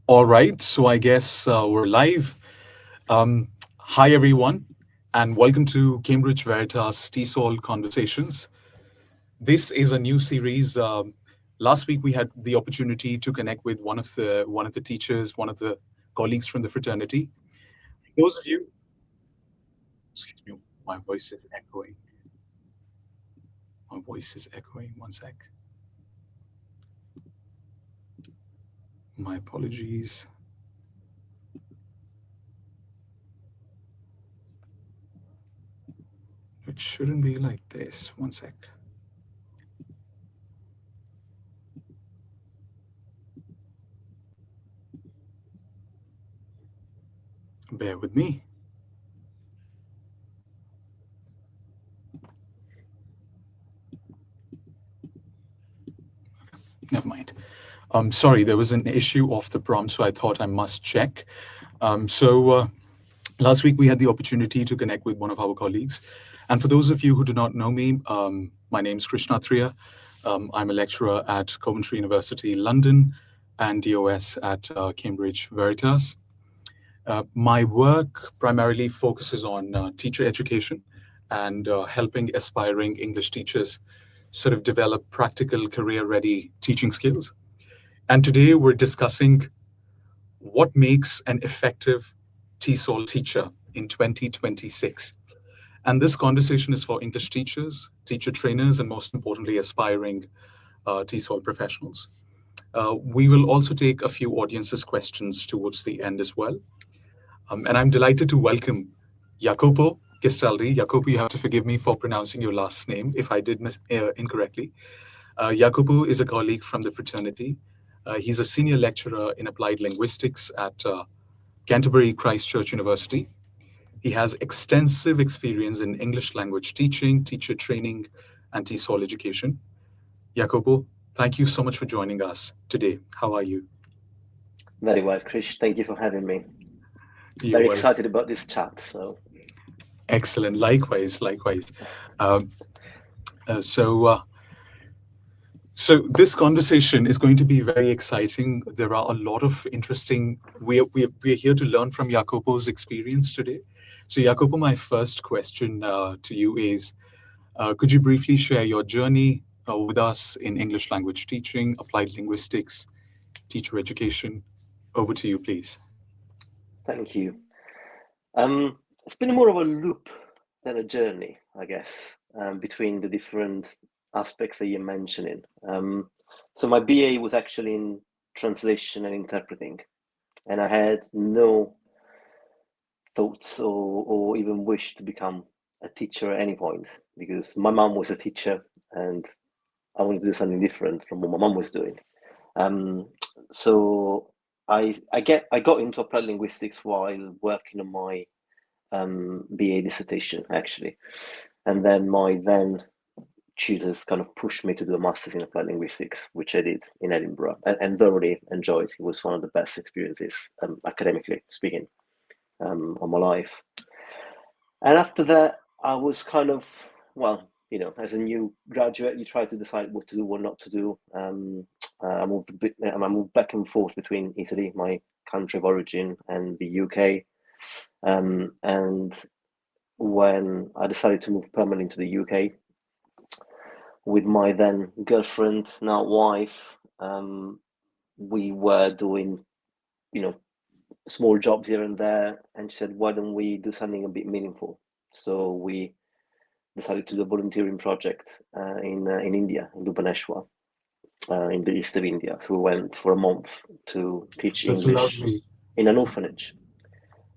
All right, so I guess we're live. Hi, everyone, and welcome to Cambridge Veritas TESOL Conversations. This is a new series. Last week we had the opportunity to connect with one of the teachers, one of the colleagues from the fraternity. Those of you, excuse me, my voice is echoing. My voice is echoing. One sec. My apologies. It shouldn't be like this. One sec. Bear with me. Never mind. Sorry, there was an issue of the prompt, so I thought I must check. Last week we had the opportunity to connect with one of our colleagues. And for those of you who do not know me, my name is Krishna Triya. I'm a lecturer at Coventry University, London, and DOS at Cambridge Veritas. My work primarily focuses on teacher education and helping aspiring English teachers sort of develop practical career-ready teaching skills. And today we're discussing what makes an effective TESOL teacher in 2026. And this conversation is for English teachers, teacher trainers, and most importantly, aspiring TESOL professionals. We will also take a few audience's questions towards the end as well. And I'm delighted to welcome Jacopo Castaldi. Jacopo, you have to forgive me for pronouncing your last name if I did incorrectly. Jacopo is a colleague from the fraternity. He's a senior lecturer in applied linguistics at Canterbury Christ Church University. He has extensive experience in English language teaching, teacher training, and TESOL education. Jacopo, thank you so much for joining us today. How are you? Very well, Krish. Thank you for having me. Very excited about this chat. So excellent. Likewise. So this conversation is going to be very exciting. There are a lot of interesting. We're here to learn from Jacopo's experience today. So Jacopo, my first question to you is: could you briefly share your journey with us in English language teaching, applied linguistics, teacher education? Over to you, please. Thank you. It's been more of a loop than a journey, I guess, between the different aspects that you're mentioning. So my BA was actually in translation and interpreting, and I had no thoughts or even wish to become a teacher at any point, because my mom was a teacher and I wanted to do something different from what my mom was doing. So I got into applied linguistics while working on my BA dissertation, actually, and then my then tutors kind of pushed me to do a master's in applied linguistics, which I did in Edinburgh, and thoroughly enjoyed. It was one of the best experiences, academically speaking, of my life. And after that, I was kind of, well, as a new graduate, you try to decide what to do, what not to do. I moved back and forth between Italy, my country of origin, and the UK. And when I decided to move permanently to the UK with my then girlfriend, now wife, we were doing, small jobs here and there, and she said, "Why don't we do something a bit meaningful?" So we decided to do a volunteering project in India, in Bhubaneswar, in the east of India. So we went for a month to teach English in an orphanage.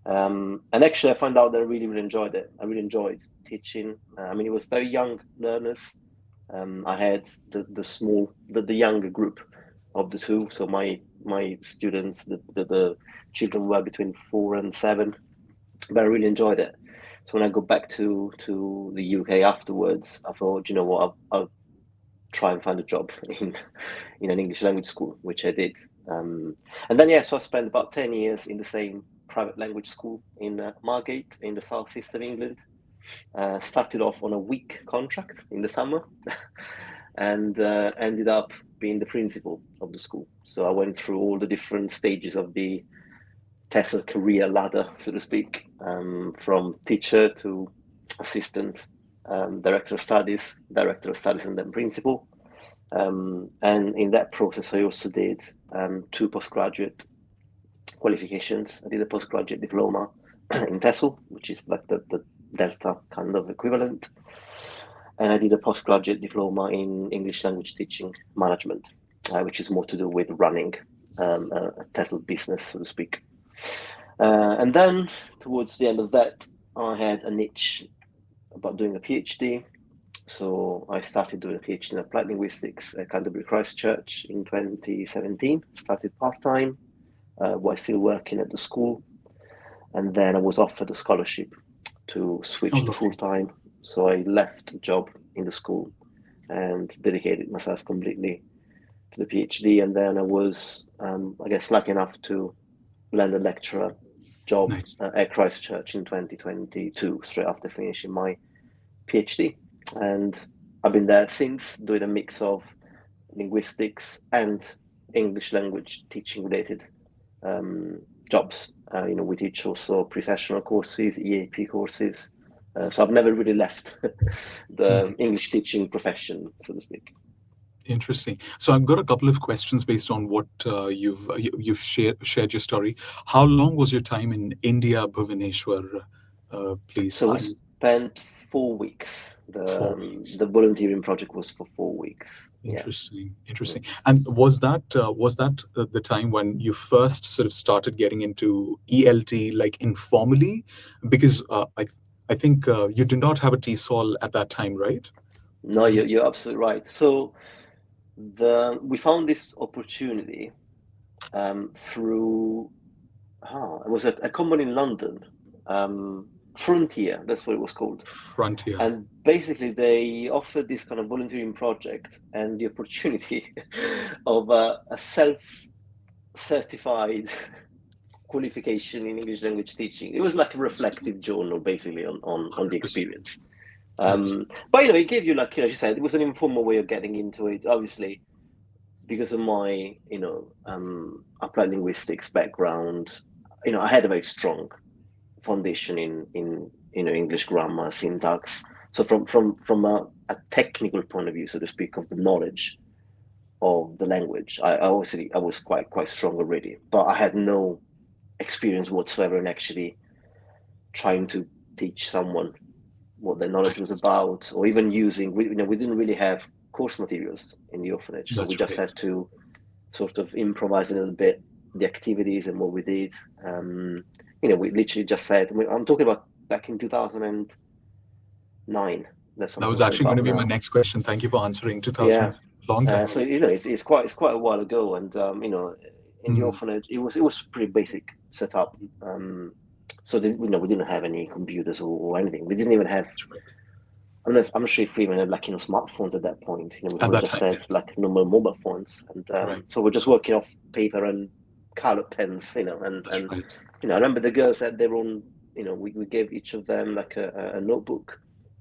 And actually, I found out that I really, really enjoyed it. I really enjoyed teaching. It was very young learners. I had the younger group of the two. So my students, the children were between 4 and 7, but I really enjoyed it. So when I go back to the UK afterwards, I thought, you know what, I'll try and find a job in an English language school, which I did. And then, so I spent about 10 years in the same private language school in Margate in the southeast of England. Started off on a week contract in the summer and ended up being the principal of the school. So I went through all the different stages of the TESOL career ladder, so to speak, from teacher to assistant, director of studies, and then principal. And in that process, I also did 2 postgraduate qualifications. I did a postgraduate diploma in TESOL, which is like the Delta kind of equivalent. And I did a postgraduate diploma in English language teaching management, which is more to do with running a TESOL business, so to speak. And then towards the end of that, I had a niche about doing a PhD. So I started doing a PhD in applied linguistics at Cambridge Christchurch in 2017. Started part-time while still working at the school. And then I was offered a scholarship to switch to full-time. So I left a job in the school and dedicated myself completely to the PhD. And then I was, I guess, lucky enough to land a lecturer job at Christchurch in 2022, straight after finishing my PhD. And I've been there since, doing a mix of linguistics and English language teaching related jobs. We teach also pre-sessional courses, EAP courses. So I've never really left the English teaching profession, so to speak. Interesting. So I've got a couple of questions based on what you've shared your story. How long was your time in India, Bhubaneswar, please? So we spent 4 weeks. 4 weeks. The volunteering project was for 4 weeks. Interesting. And was that the time when you first sort of started getting into ELT, like informally? Because I think you did not have a TESOL at that time, right? No, you're absolutely right. So we found this opportunity through it was a company in London, Frontier, that's what it was called. Frontier. And basically they offered this kind of volunteering project and the opportunity of a self-certified qualification in English language teaching. It was like a reflective journal basically on the experience. But it gave you, like, as you said, it was an informal way of getting into it. Obviously, because of my applied linguistics background, I had a very strong foundation in English grammar, syntax. So from a technical point of view, so to speak, of the knowledge of the language, I was quite strong already. But I had no experience whatsoever in actually trying to teach someone what their knowledge was about, or even using. We didn't really have course materials in the orphanage, so we just had to sort of improvise a little bit the activities and what we did. We literally just said, I'm talking about back in 2009. That was actually going to be my next question. Thank you for answering. 2000, long time. So it's quite a while ago, and in the orphanage it was pretty basic setup. So we didn't have any computers or anything. We didn't even have. I'm not sure if we even had smartphones at that point. We just had like normal mobile phones, and so we're just working off paper and colored pens. I remember the girls had their own. We gave each of them like a notebook,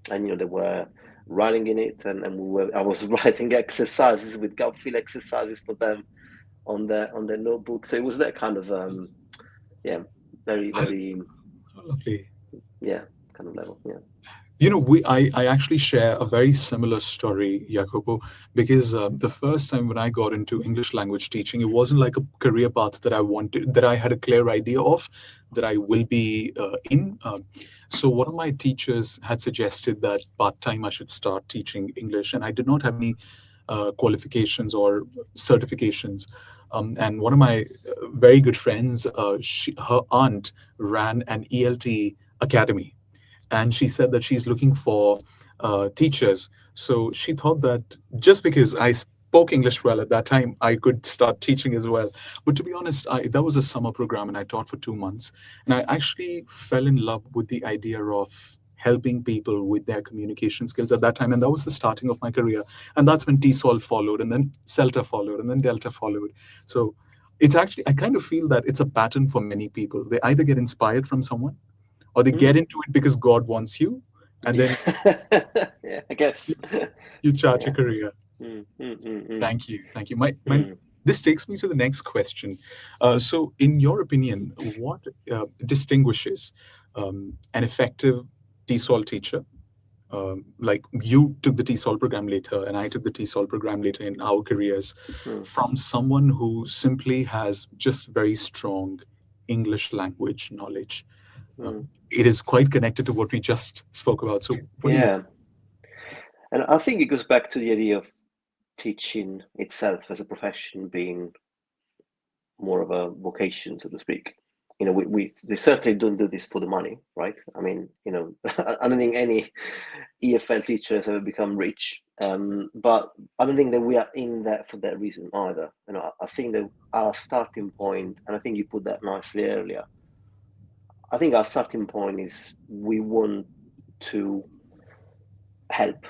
and they were writing in it, and I was writing exercises with gap fill exercises for them on their notebook. So it was that kind of very lovely, kind of level. I actually share a very similar story, Jacopo, because the first time when I got into English language teaching, it wasn't like a career path that I had a clear idea of, that I will be in. So one of my teachers had suggested that part-time I should start teaching English, and I did not have any qualifications or certifications. And one of my very good friends, her aunt ran an ELT academy. And she said that she's looking for teachers. So she thought that just because I spoke English well at that time, I could start teaching as well. But to be honest, that was a summer program and I taught for 2 months. And I actually fell in love with the idea of helping people with their communication skills at that time. And that was the starting of my career. And that's when TESOL followed, and then CELTA followed, and then Delta followed. So it's actually, I kind of feel that it's a pattern for many people. They either get inspired from someone, or they get into it because God wants you, and then Yeah, I guess. you chart Yeah. your career. Thank you. Thank you. My this takes me to the next question. So, in your opinion, what distinguishes an effective TESOL teacher? Like you took the TESOL program later, and I took the TESOL program later in our careers, from someone who simply has just very strong English language knowledge. It is quite connected to what we just spoke about. So, what do you Yeah. think? And I think it goes back to the idea of teaching itself as a profession being more of a vocation, so to speak. You know, we certainly don't do this for the money, right? I mean, you know, I don't think any EFL teacher has ever become rich, but I don't think that we are in that for that reason either. You know, I think that our starting point, and I think you put that nicely earlier, I think our starting point is we want to help,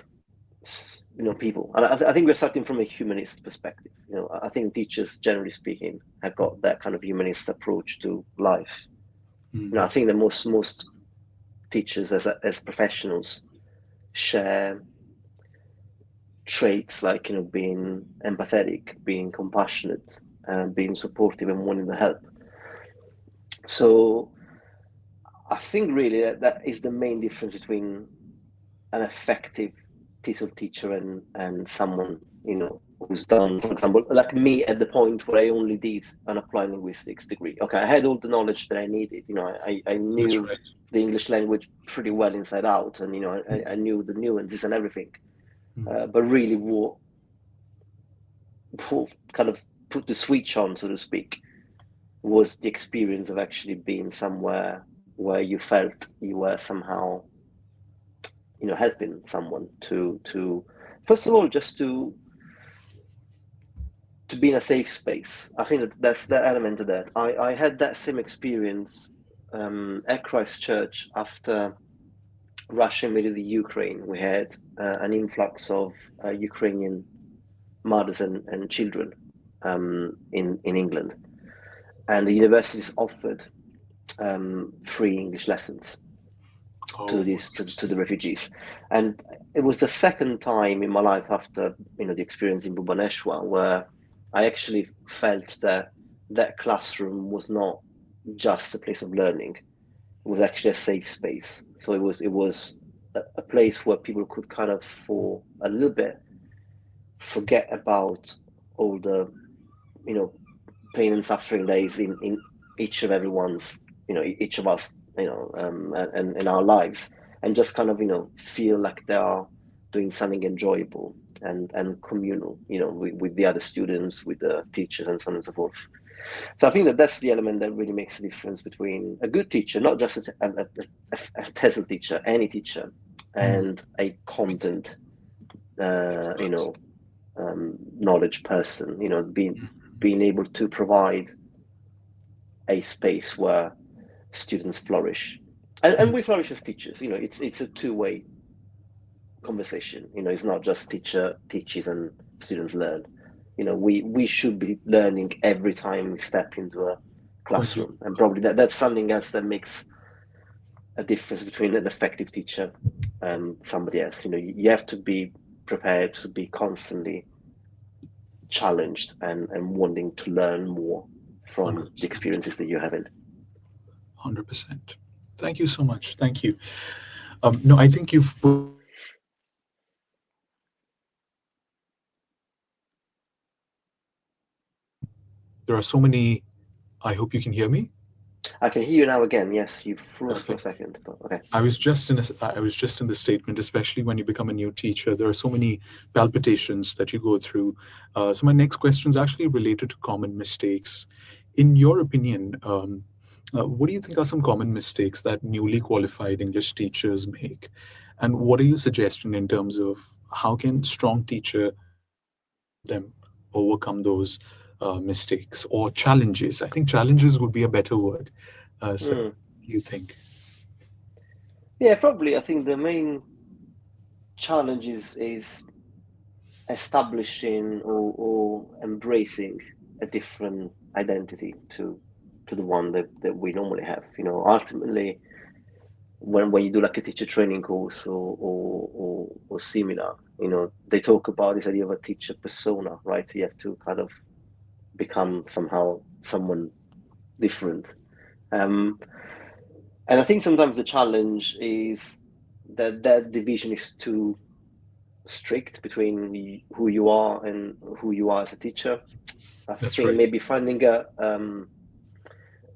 you know, people. And I think we're starting from a humanist perspective. You know, I think teachers, generally speaking, have got that kind of humanist approach to life. You know, I think that most teachers as professionals share traits like, you know, being empathetic, being compassionate, and being supportive and wanting to help. So I think really that is the main difference between an effective TESOL teacher and someone, you know, who's done, for example, like me at the point where I only did an applied linguistics degree. Okay, I had all the knowledge that I needed. You know, I That's knew right. the English language pretty well inside out, and you know, I knew the nuances and everything. But really, what kind of put the switch on, so to speak, was the experience of actually being somewhere where you felt you were somehow, you know, helping someone to first of all just to be in a safe space. I think that's the element of that. I had that same experience at Christchurch after Russia invaded the Ukraine. We had an influx of Ukrainian mothers and children in England, and the universities offered free English lessons to Oh, these to the interesting. refugees, and it was the second time in my life after, you know, the experience in Bhubaneswar where I actually felt that that classroom was not just a place of learning; it was actually a safe space. So it was a place where people could kind of, for a little bit, forget about all the, you know, pain and suffering that is in each of everyone's, you know, each of us, you know, and in our lives, and just kind of, you know, feel like they are doing something enjoyable and communal, you know, with the other students, with the teachers, and so on and so forth. So I think that that's the element that really makes a difference between a good teacher, not just a TESOL teacher, any teacher, and a competent, you Expert. know, knowledge person. You know, being able to provide a space where students flourish, and we flourish as teachers. You know, it's a two-way conversation. You know, it's not just teacher teaches and students learn. You know, we should be learning every time we step into a Quite classroom, and probably that's something else that makes a difference between an effective teacher and somebody else. You know, you have to be prepared to be constantly challenged and wanting to learn more from the 100%. experiences that you're having. 100%. Thank you so much. Thank you. No, I think you've put there are so many. I hope you can hear me. I can hear you now again. Yes, you froze for a Perfect. second, but okay. I was just in the statement, especially when you become a new teacher, there are so many palpitations that you go through. So my next question is actually related to common mistakes. In your opinion, what do you think are some common mistakes that newly qualified English teachers make? And what are your suggestions in terms of how can strong teacher them overcome those mistakes or challenges? I think challenges would be a better word. So, Hmm. what do you think? Yeah, probably. I think the main challenge is establishing or embracing a different identity to the one that we normally have. You know, ultimately, when you do like a teacher training course or similar, they talk about this idea of a teacher persona, right? You have to kind of become somehow someone different. Um, and I think sometimes the challenge is that that division is too strict between who you are and who you are as a teacher. I That's think right. maybe finding a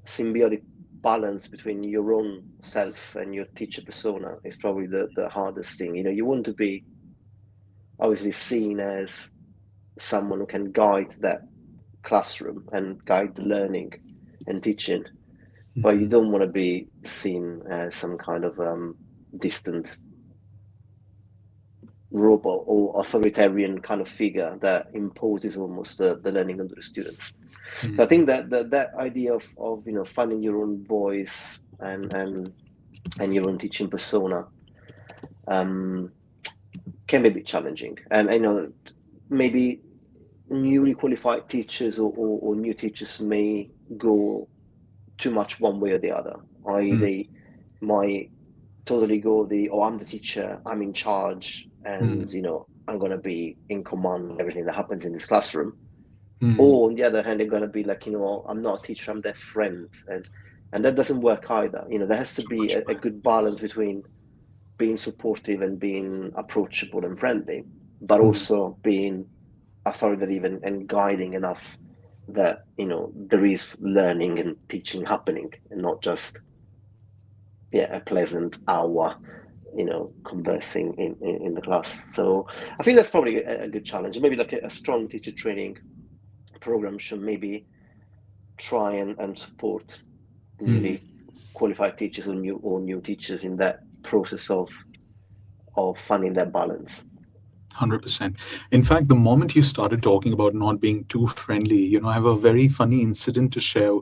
symbiotic balance between your own self and your teacher persona is probably the hardest thing. You want to be obviously seen as someone who can guide that classroom and guide the learning and teaching, but you Mhm. don't want to be seen as some kind of distant robot or authoritarian kind of figure that imposes almost the learning onto the students. So I think Mhm. that idea of finding your own voice and your own teaching persona um, can be a bit challenging. And maybe newly qualified teachers or new teachers may go too much one way or the other. I.e., Mhm. they might totally go I'm the teacher, I'm in charge, and Mhm. I'm gonna be in command of everything that happens in this classroom. Mhm. Or on the other hand, they're gonna be like, I'm not a teacher, I'm their friend, and that doesn't work either. There has to be Much a better. good balance between being supportive and being approachable and friendly, but Mhm. also being authoritative and guiding enough that there is learning and teaching happening and not just a pleasant hour conversing in the class. So I think that's probably a good challenge. Maybe like a strong teacher training program should maybe try and support Mhm. newly qualified teachers or new teachers in that process of finding that balance. 100%. In fact, the moment you started talking about not being too friendly, I have a very funny incident to share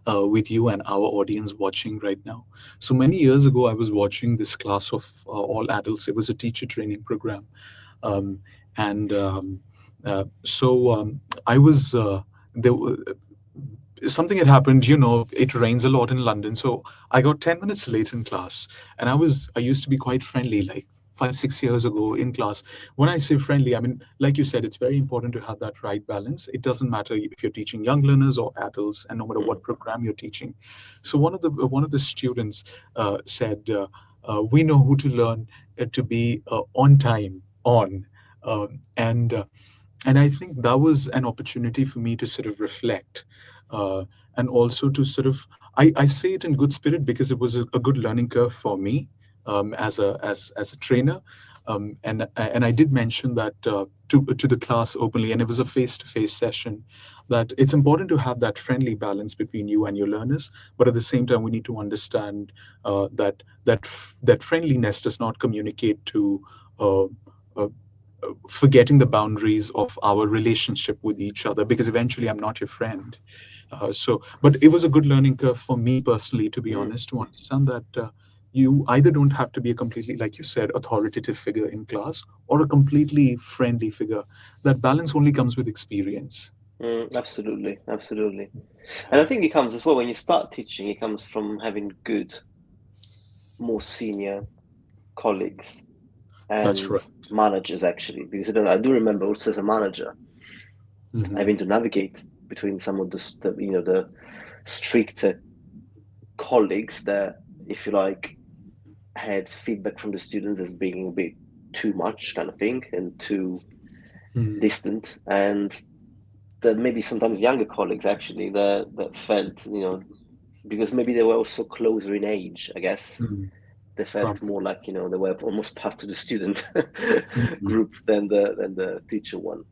with you and our audience watching right now. So many years ago, I was watching this class of all adults. It was a teacher training program. Um, and so I was, there, something had happened. It rains a lot in London, so I got 10 minutes late in class. And I used to be quite friendly, like 5 6 years ago in class. When I say friendly, I mean, like you said, it's very important to have that right balance. It doesn't matter if you're teaching young learners or adults, and no matter Mm, what program you're teaching. So one of the students said, we know who to learn to be on time on. And I think that was an opportunity for me to sort of reflect, and also to sort of, I say it in good spirit because it was a good learning curve for me, as a trainer. And I did mention that to the class openly, and it was a face-to-face session, that it's important to have that friendly balance between you and your learners, but at the same time we need to understand that friendliness does not communicate to uh, uh, forgetting the boundaries of our relationship with each other, because eventually I'm not your friend. But it was a good learning curve for me personally, to be mm, honest, to understand that you either don't have to be a completely, like you said, authoritative figure in class, or a completely friendly figure. That balance only comes with experience. absolutely, absolutely. And I think it comes as well when you start teaching. It comes from having good, more senior colleagues That's and right. managers actually, because I do remember also as a manager Hmm. having to navigate between some of the stricter colleagues that, if you like, had feedback from the students as being a bit too much kind of thing and too Hmm. distant, and that maybe sometimes younger colleagues actually that felt, because maybe they were also closer in age, I guess. Hmm. They felt Probably. more like they were almost part of the student Mhm. group than the teacher one.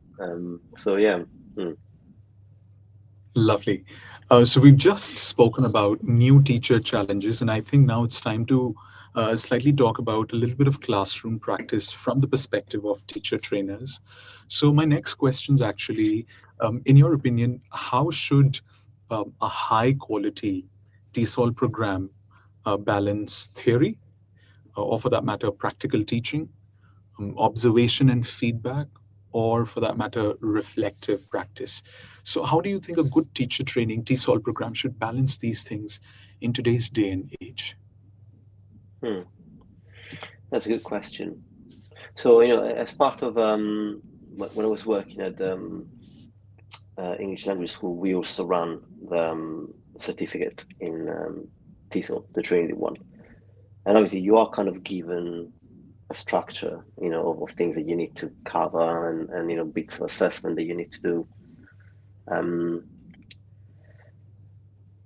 So yeah. Mm, Lovely. So we've just spoken about new teacher challenges, and I think now it's time to slightly talk about a little bit of classroom practice from the perspective of teacher trainers. So my next question is actually, in your opinion, how should a high quality TESOL program balance theory, or for that matter, practical teaching, observation and feedback, or for that matter, reflective practice? So, how do you think a good teacher training TESOL program should balance these things in today's day and age? Hmm. That's a good question. So, as part of when I was working at English language school, we also ran the certificate in TESOL, the training one. And obviously, you are kind of given a structure, of things that you need to cover and bits of assessment that you need to do. And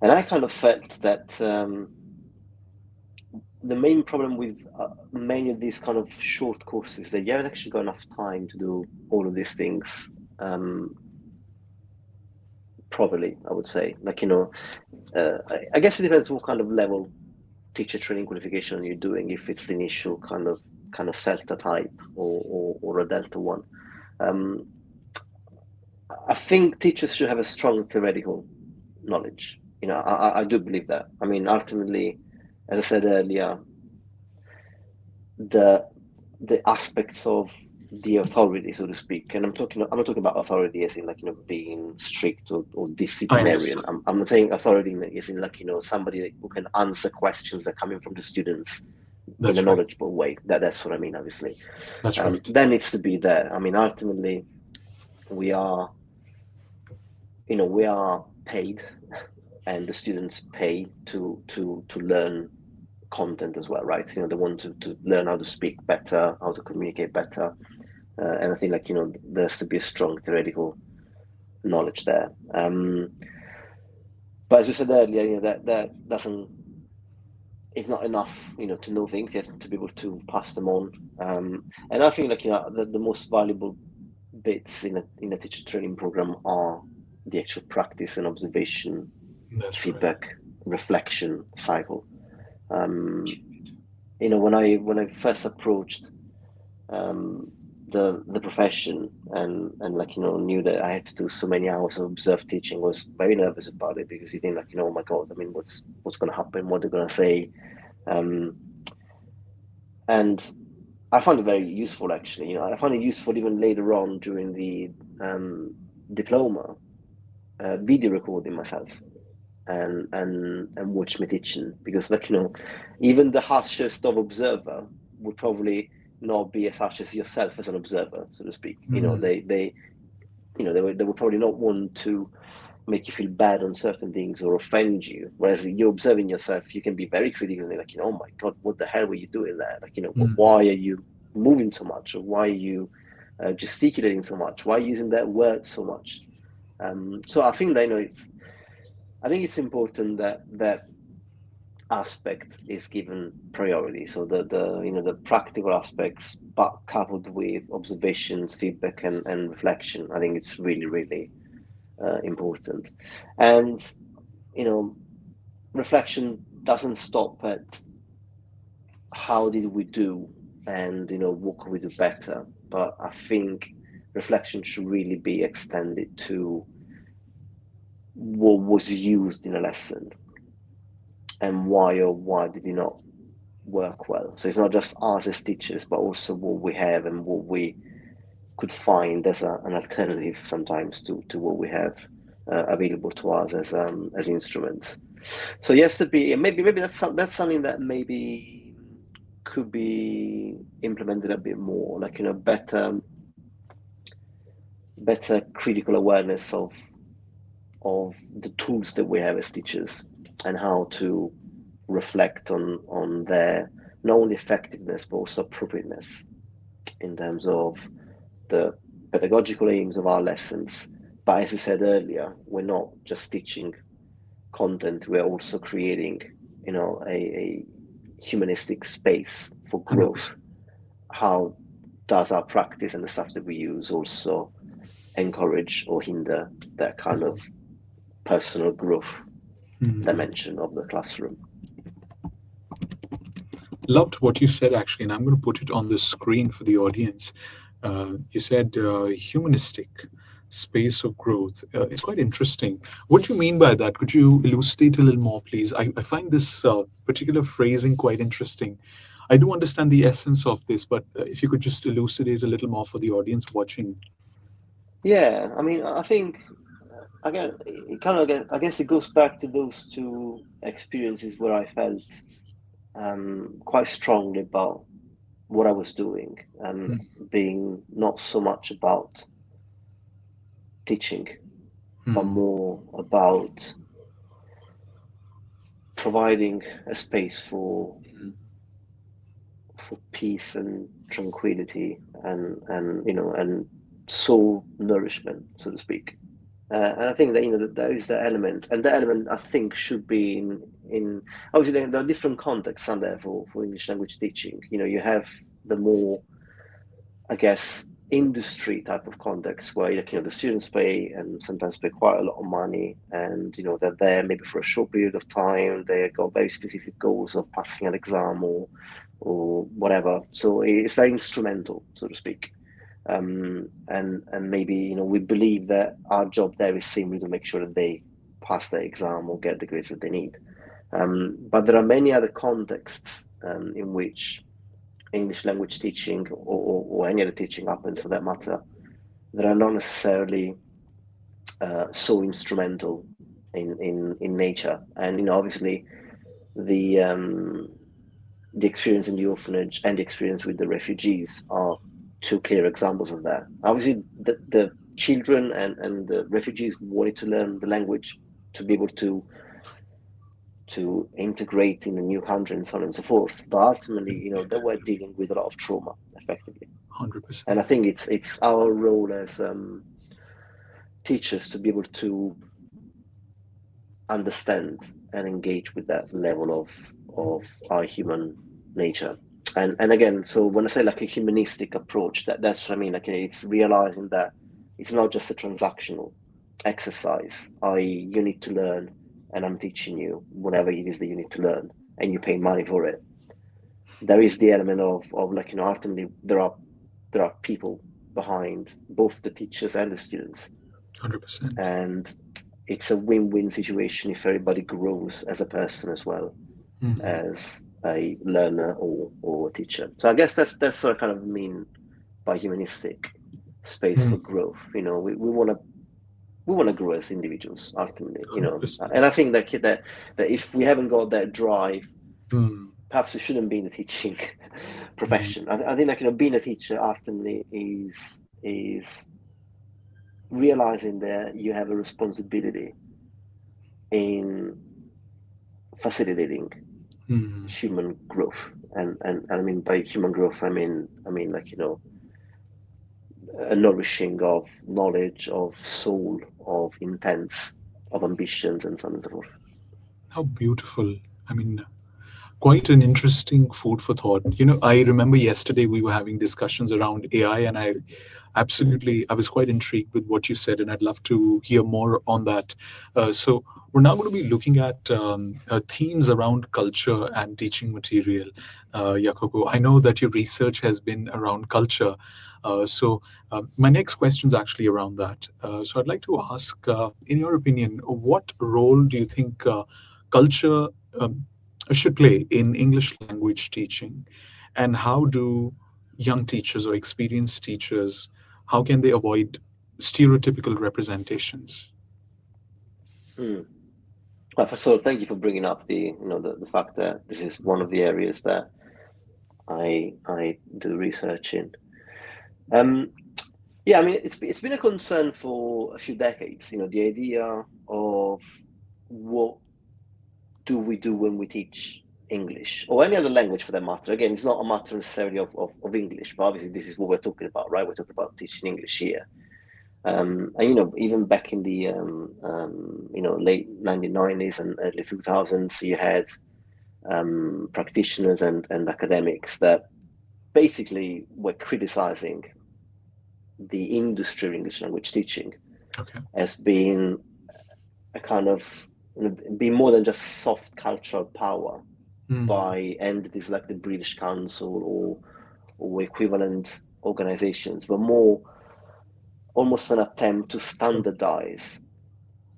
I kind of felt that the main problem with many of these kind of short courses that you haven't actually got enough time to do all of these things properly, I would say. Like, I guess it depends what kind of level teacher training qualification you're doing, if it's the initial kind of CELTA type or a Delta one. I think teachers should have a strong theoretical knowledge. I do believe that. I mean, ultimately, as I said earlier, the aspects of the authority, so to speak, and I'm not talking about authority as in like being strict or I disciplinarian. understand. I'm not saying authority as in like somebody who can answer questions that are coming from the students in a That's right. knowledgeable way. That's what I mean, obviously. That's right. That needs to be there. I mean, ultimately, we are paid, and the students pay to learn content as well, right? They want to learn how to speak better, how to communicate better, and I think like there has to be a strong theoretical knowledge there. But as we said earlier, that doesn't. It's not enough, to know things. You have to be able to pass them on. And I think like the most valuable bits in a teacher training program are the actual practice and observation, That's right. feedback, reflection cycle. When I first approached the profession and like knew that I had to do so many hours of observed teaching, was very nervous about it, because you think like oh my god, I mean what's going to happen, what they're going to say, and I found it very useful actually. I found it useful even later on during the diploma, video recording myself and watch me teaching, because like even the harshest of observer would probably not be as harsh as yourself as an observer, so to speak. Mm. They would probably not want to make you feel bad on certain things or offend you, whereas you're observing yourself, you can be very critical and like oh my god, what the hell were you doing there, like Mm. why are you moving so much, or why are you gesticulating so much, why are you using that word so much. So I think that it's important that aspect is given priority. So the practical aspects, but coupled with observations, feedback, and reflection, I think it's really really important. And reflection doesn't stop at how did we do, and what could we do better. But I think reflection should really be extended to what was used in a lesson, and why or why did it not work well. So it's not just us as teachers, but also what we have and what we could find as an alternative sometimes to what we have available to us as instruments. So yes, to be maybe that's something that maybe could be implemented a bit more, like better critical awareness of the tools that we have as teachers, and how to reflect on their not only effectiveness but also appropriateness in terms of the pedagogical aims of our lessons. But as we said earlier, we're not just teaching content, we're also creating a humanistic space for growth. 100%. How does our practice and the stuff that we use also encourage or hinder that kind of personal growth Mm. dimension of the classroom? Loved what you said, actually, and I'm going to put it on the screen for the audience. You said humanistic space of growth. It's quite interesting. What do you mean by that? Could you elucidate a little more, please? I find this particular phrasing quite interesting. I do understand the essence of this, but if you could just elucidate a little more for the audience watching. Yeah, I mean, I think again, it kind of I guess it goes back to those two experiences where I felt quite strongly about what I was doing, being not so much about teaching, but more about providing a space for peace and tranquility and soul nourishment, so to speak. And I think that that there is the element, and the element I think should be in obviously there are different contexts on there for English language teaching. You have the more, I guess, industry type of context where the students pay and sometimes pay quite a lot of money, and they're there maybe for a short period of time. They got very specific goals of passing an exam or whatever. So it's very instrumental, so to speak. And maybe we believe that our job there is simply to make sure that they pass the exam or get the grades that they need. But there are many other contexts in which English language teaching or any other teaching happens, for that matter, that are not necessarily so instrumental in nature. And obviously the experience in the orphanage and the experience with the refugees are two clear examples of that. Obviously, the children and the refugees wanted to learn the language to be able to integrate in a new country and so on and so forth. But ultimately, they were dealing with a lot of trauma, effectively. 100%. And I think it's our role as teachers to be able to understand and engage with that level of our human nature. And again, so when I say like a humanistic approach, that's what I mean. Like it's realizing that it's not just a transactional exercise. You need to learn, and I'm teaching you whatever it is that you need to learn, and you pay money for it. There is the element of like ultimately there are people behind both the teachers and the students, 100%. and it's a win-win situation if everybody grows as a person as well as a learner or a teacher. So I guess that's what I kind of mean by humanistic space for growth. We want to grow as individuals ultimately. 100%. And I think that if we haven't got that drive, Mm. perhaps we shouldn't be in the teaching profession. I think like being a teacher ultimately is realizing that you have a responsibility in facilitating human growth, and I mean by human growth, I mean like a nourishing of knowledge, of soul, of intents, of ambitions, and so on and so forth. How beautiful. I mean, quite an interesting food for thought. I remember yesterday we were having discussions around AI, and I was quite intrigued with what you said, and I'd love to hear more on that. So we're now going to be looking at themes around culture and teaching material. Jacopo, I know that your research has been around culture. So my next question is actually around that. So I'd like to ask, in your opinion, what role do you think culture should play in English language teaching, and how do young teachers or experienced teachers, how can they avoid stereotypical representations? Well, first of all, thank you for bringing up the fact that this is one of the areas that I do research in. Yeah, I mean it's been a concern for a few decades. The idea of what do we do when we teach English or any other language for that matter. Again, it's not a matter necessarily of English, but obviously this is what we're talking about, right? We're talking about teaching English here. And even back in the late 1990s and early 2000s, you had practitioners and academics that basically were criticizing the industry of English language teaching Okay. as being a kind of be more than just soft cultural power by entities like the British Council or equivalent organizations, but more almost an attempt to So, standardize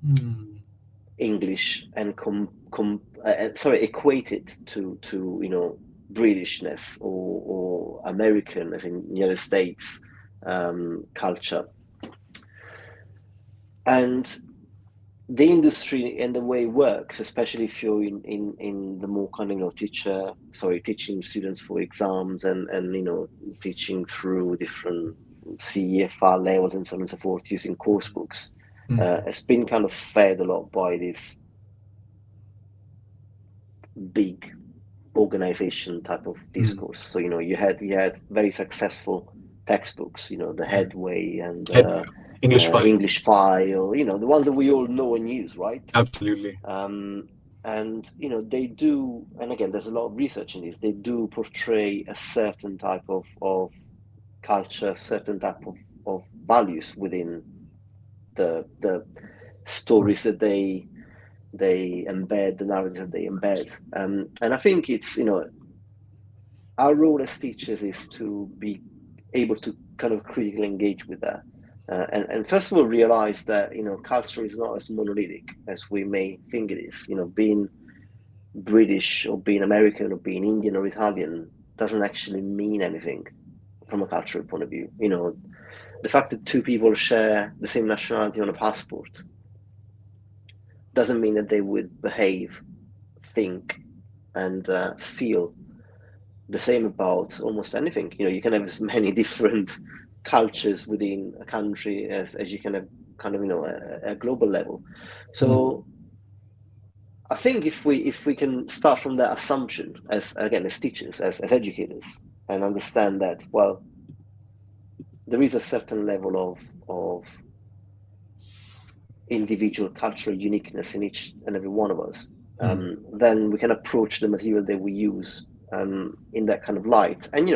mm, English and equate it to Britishness or American, as in United States culture. And the industry and the way it works, especially if you're in the more kind of, teaching students for exams and teaching through different CEFR levels and so on and so forth using course books, it's been kind of fed a lot by this big organization type of discourse. So you had very successful textbooks, the Headway and Headway, English file. English File, the ones that we all know and use, right? Absolutely. And they do, and again, there's a lot of research in this. They do portray a certain type of culture, certain type of values within the stories that they embed, the narratives that they embed. And I think it's, our role as teachers is to be able to kind of critically engage with that. And first of all, realize that, culture is not as monolithic as we may think it is. Being British or being American or being Indian or Italian doesn't actually mean anything from a cultural point of view. The fact that two people share the same nationality on a passport doesn't mean that they would behave, think, and feel the same about almost anything. You can have as many different cultures within a country as you can have kind of, a global level. So I think if we can start from that assumption as teachers, as educators, and understand that, well, there is a certain level of individual cultural uniqueness in each and every one of us, then we can approach the material that we use in that kind of light. And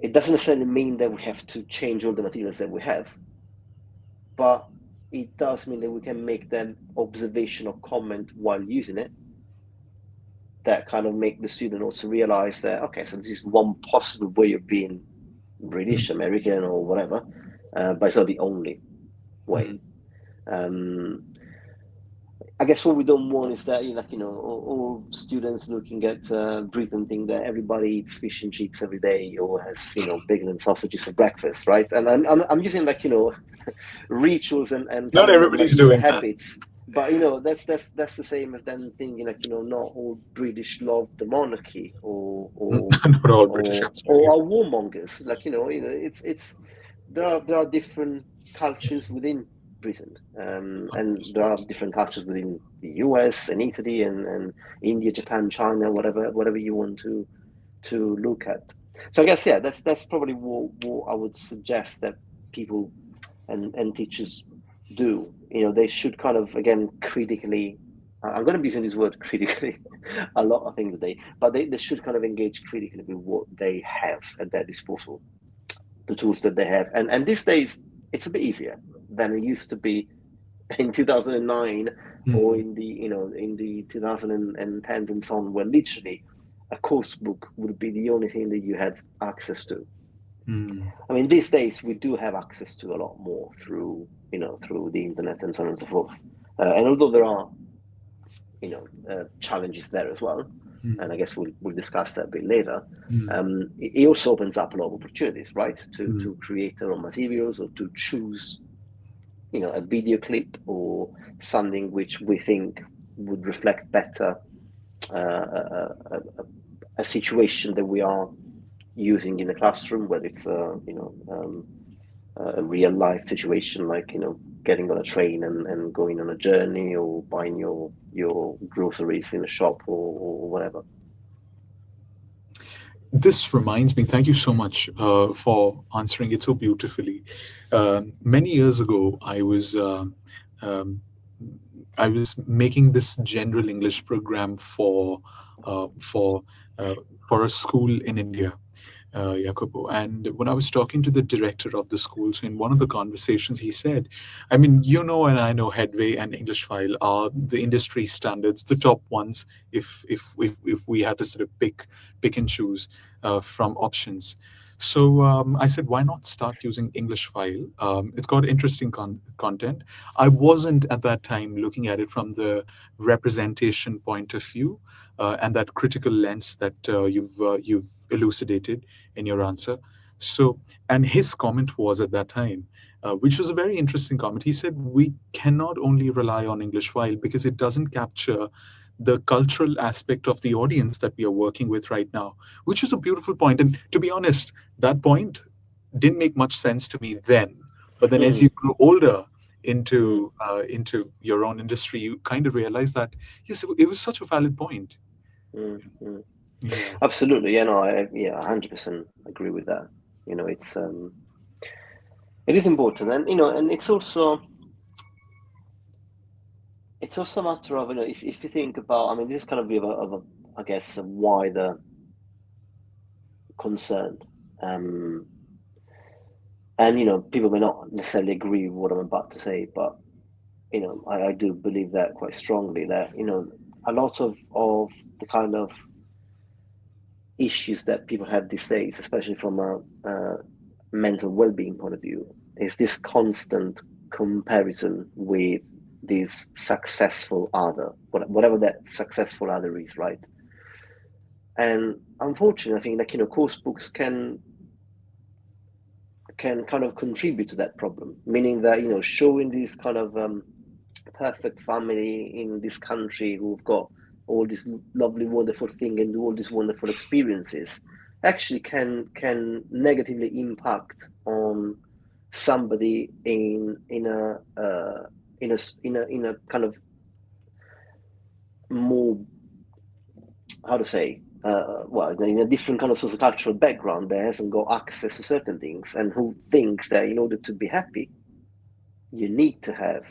it doesn't necessarily mean that we have to change all the materials that we have, but it does mean that we can make them observation or comment while using it, that kind of make the student also realize that, okay, so this is one possible way of being British, American, or whatever, but it's not the only way. I guess what we don't want is that, all students looking at Britain think that everybody eats fish and chips every day or has, bacon and sausages for breakfast, right? And I'm using rituals and Not kind of everybody's doing that. habits, but that's the same as then thinking not all British love the monarchy or Not all British, absolutely. or are warmongers. It's there are different cultures within Britain, and there are different cultures within the US and Italy and India, Japan, China, whatever you want to look at. So I guess that's probably what I would suggest that people and teachers do. They should kind of, again, critically. I'm going to be using this word critically a lot, I think, today, but they should kind of engage critically with what they have at their disposal, the tools that they have, and these days it's a bit easier than it used to be in 2009 or in the 2010s and so on, where literally a course book would be the only thing that you had access to. I mean, these days we do have access to a lot more through the internet and so on and so forth. And although there are challenges there as well, and I guess we'll discuss that a bit later. It also opens up a lot of opportunities, right? To create their own materials or to choose, a video clip or something which we think would reflect better a situation that we are using in the classroom, whether it's a real life situation like getting on a train and going on a journey or buying your groceries in a shop or whatever. This reminds me, thank you so much for answering it so beautifully. Many years ago, I was making this general English program for a school in India, Jacopo. And when I was talking to the director of the school, so in one of the conversations, he said, I mean, and I know Headway and English File are the industry standards, the top ones, if we had to sort of pick and choose from options. So I said, why not start using English File? It's got interesting content. I wasn't at that time looking at it from the representation point of view and that critical lens that you've elucidated in your answer. So, and his comment was at that time which was a very interesting comment. He said, we cannot only rely on English while because it doesn't capture the cultural aspect of the audience that we are working with right now, which is a beautiful point. And to be honest, that point didn't make much sense to me then. But then as you grow older into your own industry, you kind of realize that, yes, it was such a valid point. Yeah. Absolutely. Yeah, no, I 100% agree with that. You know, it is important, and and it's also a matter of, if you think about, I mean, this is kind of I guess, a wider concern. And people may not necessarily agree with what I'm about to say, but I do believe that quite strongly, that a lot of the kind of issues that people have these days, especially from a mental well-being point of view, is this constant comparison with this successful other, whatever that successful other is, right? And unfortunately, I think, like, course books can kind of contribute to that problem, meaning that showing this kind of perfect family in this country who've got all this lovely, wonderful thing and do all these wonderful experiences, actually can negatively impact on somebody in a kind of more, how to say, well, in a different kind of sociocultural background, that hasn't got access to certain things, and who thinks that in order to be happy, you need to have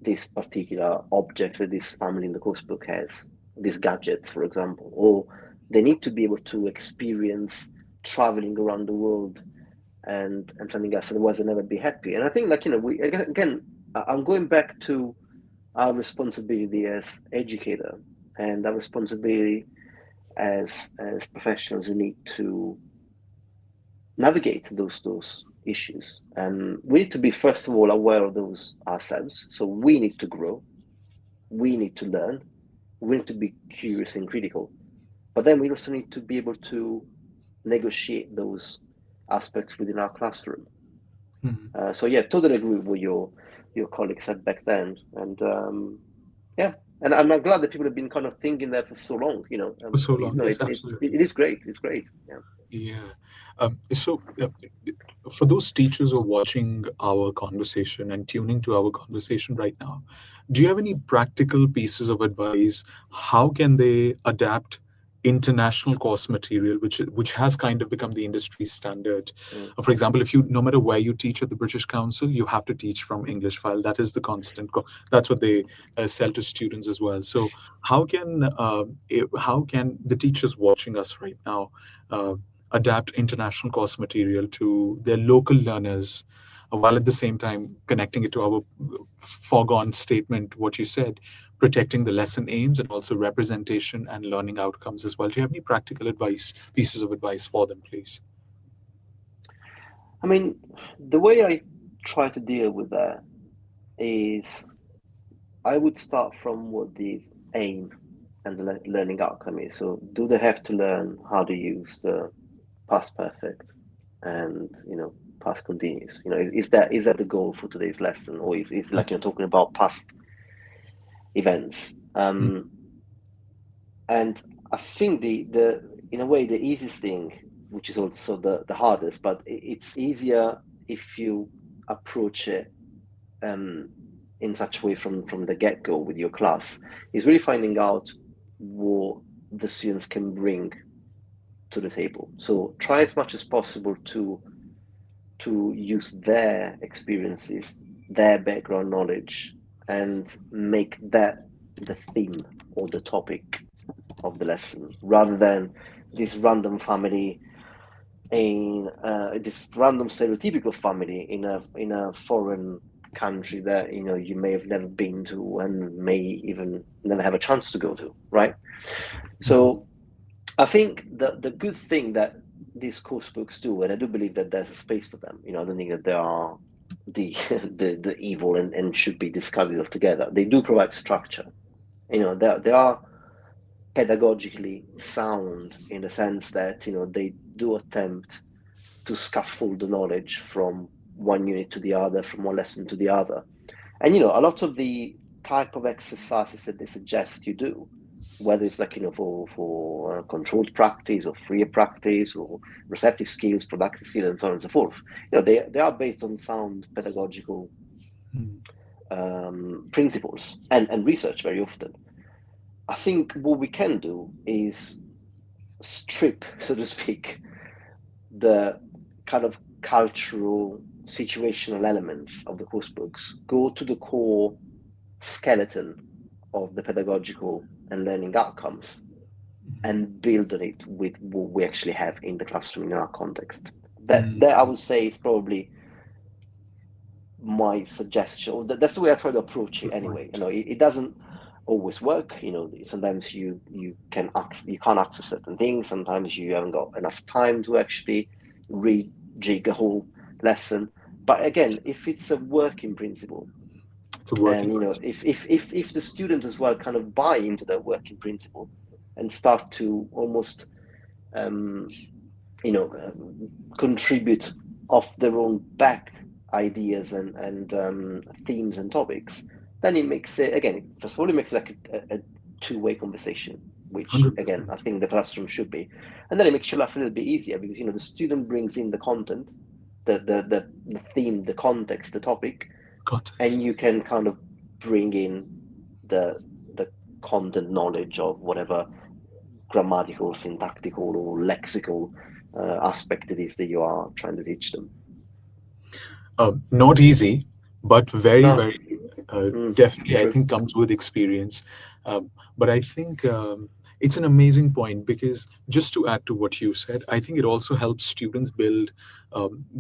this particular object that this family in the course book has, these gadgets, for example, or they need to be able to experience traveling around the world and something else, otherwise they'll never be happy. And I think, like, I'm going back to our responsibility as educator and our responsibility as professionals who need to navigate those issues. And we need to be, first of all, aware of those ourselves. So we need to grow, we need to learn, we need to be curious and critical. But then we also need to be able to negotiate those aspects within our classroom. So yeah, totally agree with what your colleague said back then, and yeah, and I'm glad that people have been kind of thinking that for so long. For so long, yes, it absolutely. is great. It's great. Yeah. So, for those teachers who are watching our conversation and tuning to our conversation right now, do you have any practical pieces of advice? How can they adapt international course material, which has kind of become the industry standard? For example, if you, no matter where you teach at the British Council, you have to teach from English file. That is the constant. That's what they sell to students as well. So, how can the teachers watching us right now adapt international course material to their local learners, while at the same time connecting it to our foregone statement, what you said, protecting the lesson aims and also representation and learning outcomes as well? Do you have any practical pieces of advice for them, please? I mean, the way I try to deal with that is I would start from what the aim and the learning outcome is. So, do they have to learn how to use the past perfect and past continuous? Is that the goal for today's lesson, or is like, talking about past events? And I think the in a way the easiest thing, which is also the hardest, but it's easier if you approach it in such a way from the get-go with your class, is really finding out what the students can bring to the table. So try as much as possible to use their experiences, their background knowledge, and make that the theme or the topic of the lesson, rather than this random family in this random stereotypical family in a foreign country that you may have never been to and may even never have a chance to go to, right? So I think the good thing that these course books do, and I do believe that there's a space for them. I don't think that they are the evil and should be discarded altogether. They do provide structure. They are pedagogically sound in the sense that they do attempt to scaffold the knowledge from one unit to the other, from one lesson to the other. And a lot of the type of exercises that they suggest you do, whether it's like for controlled practice or freer practice or receptive skills, productive skills, and so on and so forth, they are based on sound pedagogical principles and research very often. I think what we can do is strip, so to speak, the kind of cultural situational elements of the course books, go to the core skeleton of the pedagogical and learning outcomes, and build on it with what we actually have in the classroom in our context. That I would say is probably my suggestion. That's the way I try to approach it anyway. It doesn't always work. Sometimes you can't access certain things. Sometimes you haven't got enough time to actually rejig a whole lesson. But again, if it's a working principle, It's a working and principle. if the students as well kind of buy into that working principle and start to almost contribute off their own back ideas and themes and topics, then it makes it, again, first of all, it makes it like a two-way conversation, which again 100%. I think the classroom should be. And then it makes your life a little bit easier because the student brings in the content, the theme, the context, the topic, and Context. you can kind of bring in the content knowledge of whatever grammatical, syntactical, or lexical aspect it is that you are trying to teach them. Not easy, but very, No. very definitely, I True. think, comes with experience. But I think it's an amazing point because just to add to what you said, I think it also helps students build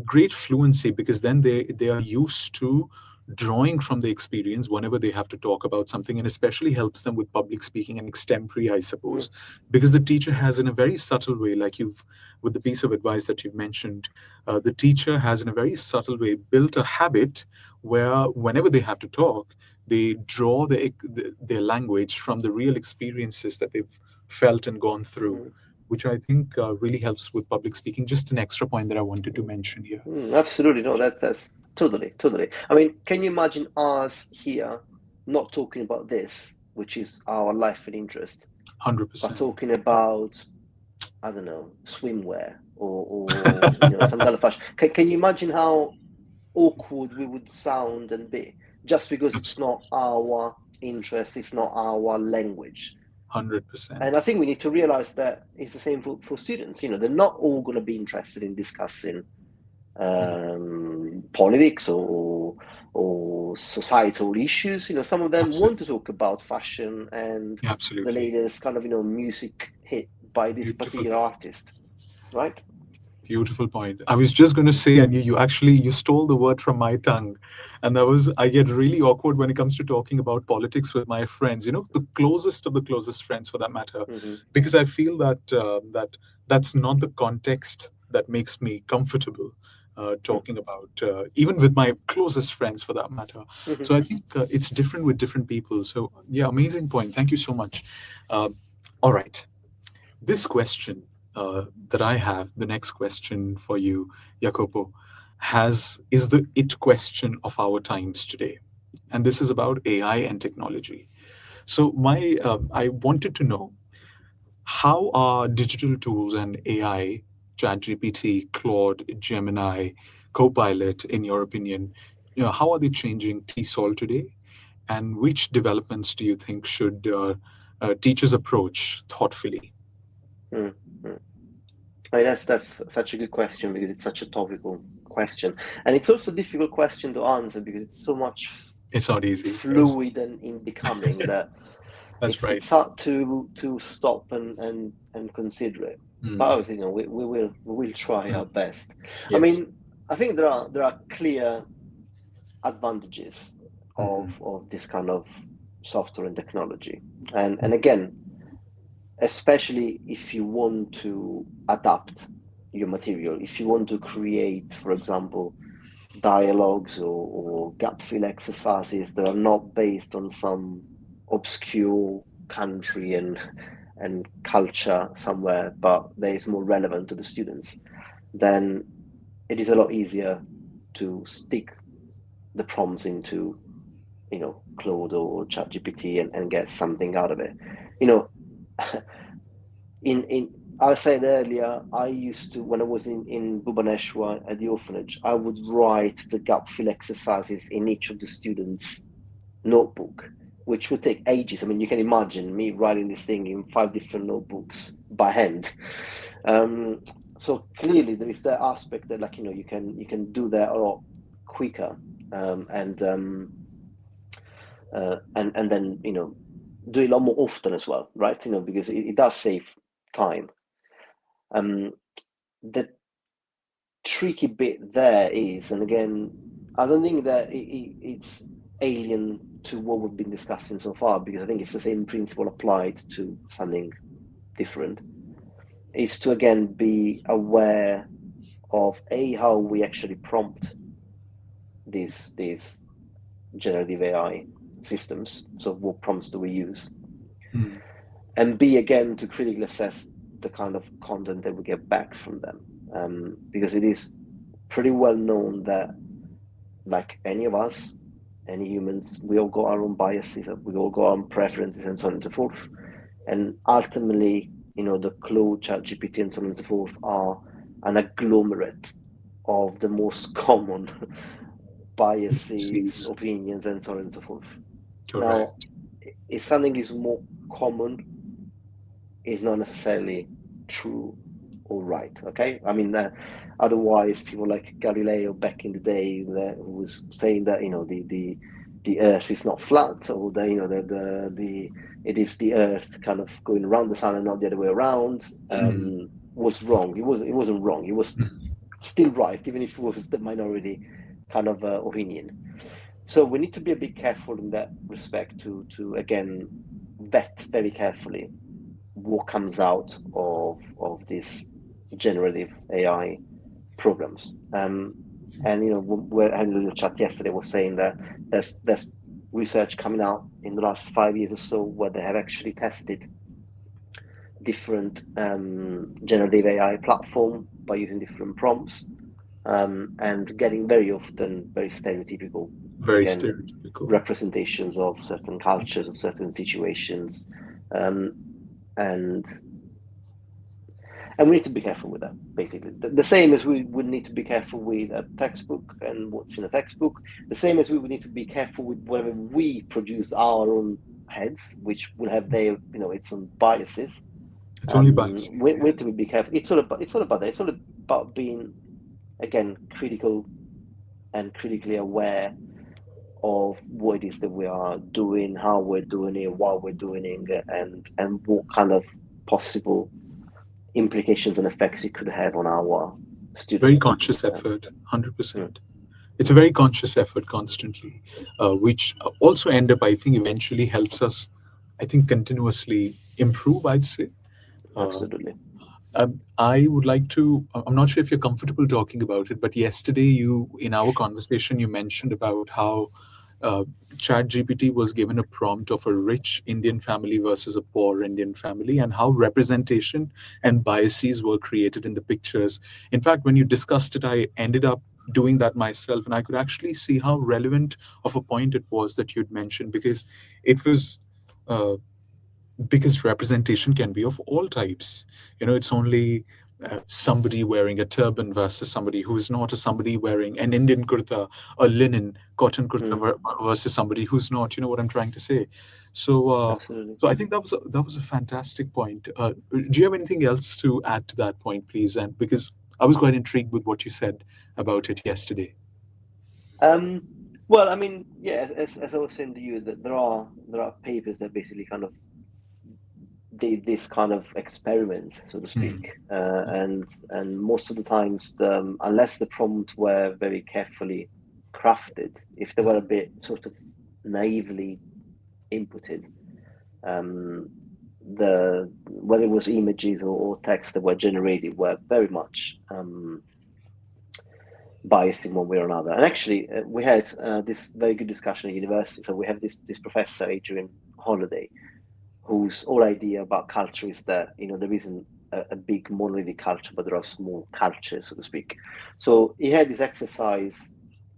great fluency because then they are used to drawing from the experience whenever they have to talk about something, and especially helps them with public speaking and extempore, I suppose, because the teacher has, in a very subtle way, like you've with the piece of advice that you've mentioned, the teacher has, in a very subtle way, built a habit where whenever they have to talk, they draw their language from the real experiences that they've felt and gone through, which I think really helps with public speaking. Just an extra point that I wanted to mention here. Absolutely. No, that's totally. I mean, can you imagine us here not talking about this, which is our life and interest, but 100%. talking about, I don't know, swimwear or some kind of fashion? Can you imagine how awkward we would sound and be just because it's not our interest, it's not our language? 100%. And I think we need to realize that it's the same for students. They're not all going to be interested in discussing politics or societal issues. Some of them want to talk about fashion and the Absolutely. latest kind of music hit by this Beautiful. particular artist, right? Beautiful point. I was just going to say, and you stole the word from my tongue, and I get really awkward when it comes to talking about politics with my friends. The closest of the closest friends, for that matter, because I feel that's not the context that makes me comfortable talking about, even with my closest friends, for that matter. So I think it's different with different people. So yeah, amazing point. Thank you so much. All right. This question that I have, the next question for you, Jacopo, is the it question of our times today, and this is about AI and technology. So I wanted to know, how are digital tools and AI, ChatGPT, Claude, Gemini, Copilot, in your opinion, how are they changing TESOL today, and which developments do you think should teachers approach thoughtfully? Mm, mm. I mean, that's such a good question because it's such a topical question, and it's also a difficult question to answer because it's so much It's not easy. Yes, fluid and in becoming that that's right. it's hard to stop and consider it. But Mm, obviously, we will try our mm. best. I Yes. mean, I think there are clear advantages Mhm. of this kind of software and technology, and again, especially if you want to adapt your material, if you want to create, for example, dialogues or gap fill exercises that are not based on some obscure country and culture somewhere, but that is more relevant to the students, then it is a lot easier to stick the prompts into, Claude or ChatGPT and get something out of it. You know, in I said earlier, I used to, when I was in Bhubaneswar at the orphanage, I would write the gap fill exercises in each of the students' notebook, which would take ages. I mean, you can imagine me writing this thing in 5 different notebooks by hand. So clearly there is that aspect that, like, you can do that a lot quicker, and then do it a lot more often as well, right? Because it does save time. The tricky bit there is, and again, I don't think that it's alien to what we've been discussing so far, because I think it's the same principle applied to something different, is to again be aware of how we actually prompt these generative AI systems. So what prompts do we use? Mm. And B, again, to critically assess the kind of content that we get back from them. Because it is pretty well known that, like any of us, any humans, we all got our own biases, we all got our own preferences, and so on and so forth. And ultimately, the Claude, ChatGPT, and so on and so forth are an agglomerate of the most common biases, Sees. opinions, and so on and so forth. Now, Correct. if something is more common, it's not necessarily true or right. Okay, I mean, otherwise, people like Galileo back in the day, who was saying that the Earth is not flat, or the it is the Earth kind of going around the sun and not the other way around, Mm. was wrong. It wasn't wrong. It was still right, even if it was the minority kind of opinion. So we need to be a bit careful in that respect to again vet very carefully what comes out of these generative AI programs. And we're having a little chat yesterday, was saying that there's research coming out in the last 5 years or so where they have actually tested different generative AI platform by using different prompts, and getting very often very stereotypical, Very again, stereotypical. representations of certain cultures, of certain situations, um, and we need to be careful with that. Basically, the same as we would need to be careful with a textbook and what's in a textbook. The same as we would need to be careful with whatever we produce our own heads, which will have their its own biases. It's only biases, We need yes. to be careful. It's all about that. It's all about being, again, critical and critically aware of what it is that we are doing, how we're doing it, why we're doing it, and what kind of possible implications and effects it could have on our Very students. conscious effort, Mm, 100%. It's a very conscious effort constantly, which also end up, I think, eventually helps us, I think, continuously improve, I'd say. Uh, absolutely. I would like to, I'm not sure if you're comfortable talking about it, but yesterday in our conversation, you mentioned about how uh, ChatGPT was given a prompt of a rich Indian family versus a poor Indian family, and how representation and biases were created in the pictures. In fact, when you discussed it, I ended up doing that myself, and I could actually see how relevant of a point it was that you'd mentioned, because it was. Because representation can be of all types. It's only somebody wearing a turban versus somebody who's not, or somebody wearing an Indian kurta, a linen cotton kurta Mm, versus somebody who's not. You know what I'm trying to say? So, absolutely. I think that was a fantastic point. Do you have anything else to add to that point, please? And because I was quite intrigued with what you said about it yesterday. Um, well, I mean, yeah, as I was saying to you, that there are papers that basically kind of did this kind of experiments, so to Mm. speak, and most of the times, unless the prompt were very carefully crafted, if they were a bit sort of naively inputted, um, the whether it was images or text that were generated were very much biased in one way or another. And actually, we had this very good discussion at university. So we have this professor, Adrian Holiday, whose whole idea about culture is that there isn't a big monolithic culture, but there are small cultures, so to speak. So he had this exercise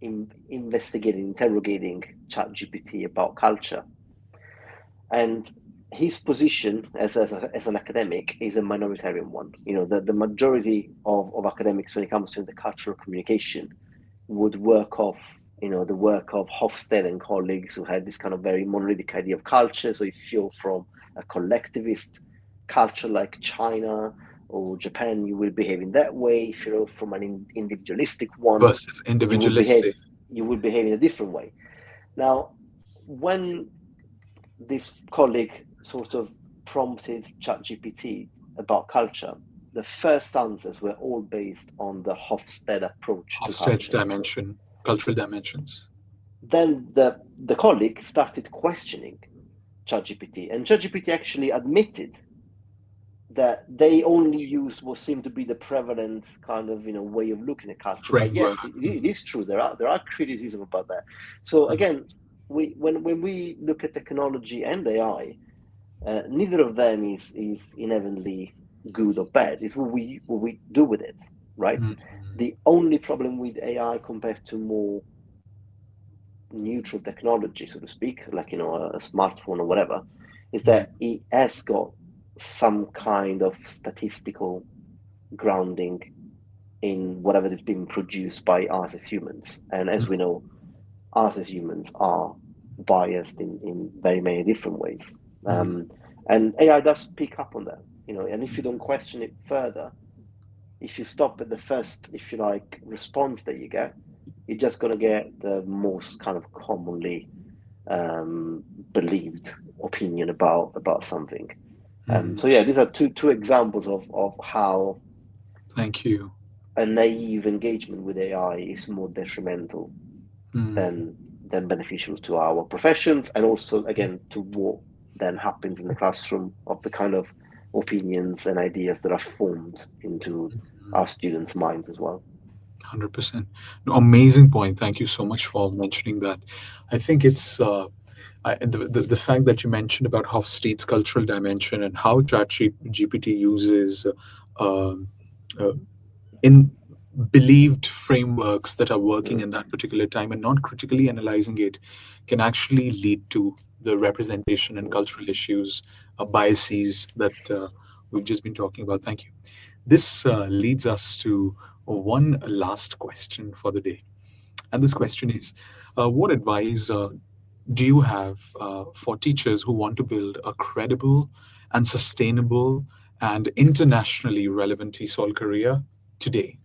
in investigating, interrogating ChatGPT about culture. And his position as an academic is a minoritarian one. You know, the majority of academics, when it comes to the cultural communication, would work off, you know, the work of Hofstede and colleagues who had this kind of very monolithic idea of culture. So if you're from a collectivist culture like China or Japan, you will behave in that way. If you're from an individualistic one, Versus individualistic. you will behave in a different way. Now, when this colleague sort of prompted ChatGPT about culture, the first answers were all based on the Hofstede approach to Hofstede's culture. dimension, cultural dimensions. Then the colleague started questioning ChatGPT, and ChatGPT actually admitted that they only used what seemed to be the prevalent kind of, you know, way of looking at culture. But Framework. yes, it is true. There are criticism about that. So again, when we look at technology and AI, neither of them is inherently good or bad. It's what we do with it, right? The only problem with AI compared to more neutral technology, so to speak, like, you know, a smartphone or whatever, is that it has got some kind of statistical grounding in whatever is being produced by us as humans. And as we know, us as humans are biased in very many different ways. And AI does pick up on that, you know, and if you don't question it further, if you stop at the first, if you like, response that you get, you're just going to get the most kind of commonly believed opinion about something. So yeah, these are two examples of how Thank you. a naive engagement with AI is more detrimental than beneficial to our professions, and also again to what then happens in the classroom, of the kind of opinions and ideas that are formed into our students' minds as well. 100%. No, amazing point. Thank you so much for mentioning that. I think it's the fact that you mentioned about Hofstede's cultural dimension and how ChatGPT uses um, uh, in believed frameworks that are working in that particular time and not critically analyzing it can actually lead to the representation and cultural issues, biases that we've just been talking about. Thank you. This leads us to one last question for the day. And this question is, what advice do you have for teachers who want to build a credible and sustainable and internationally relevant TESOL career today?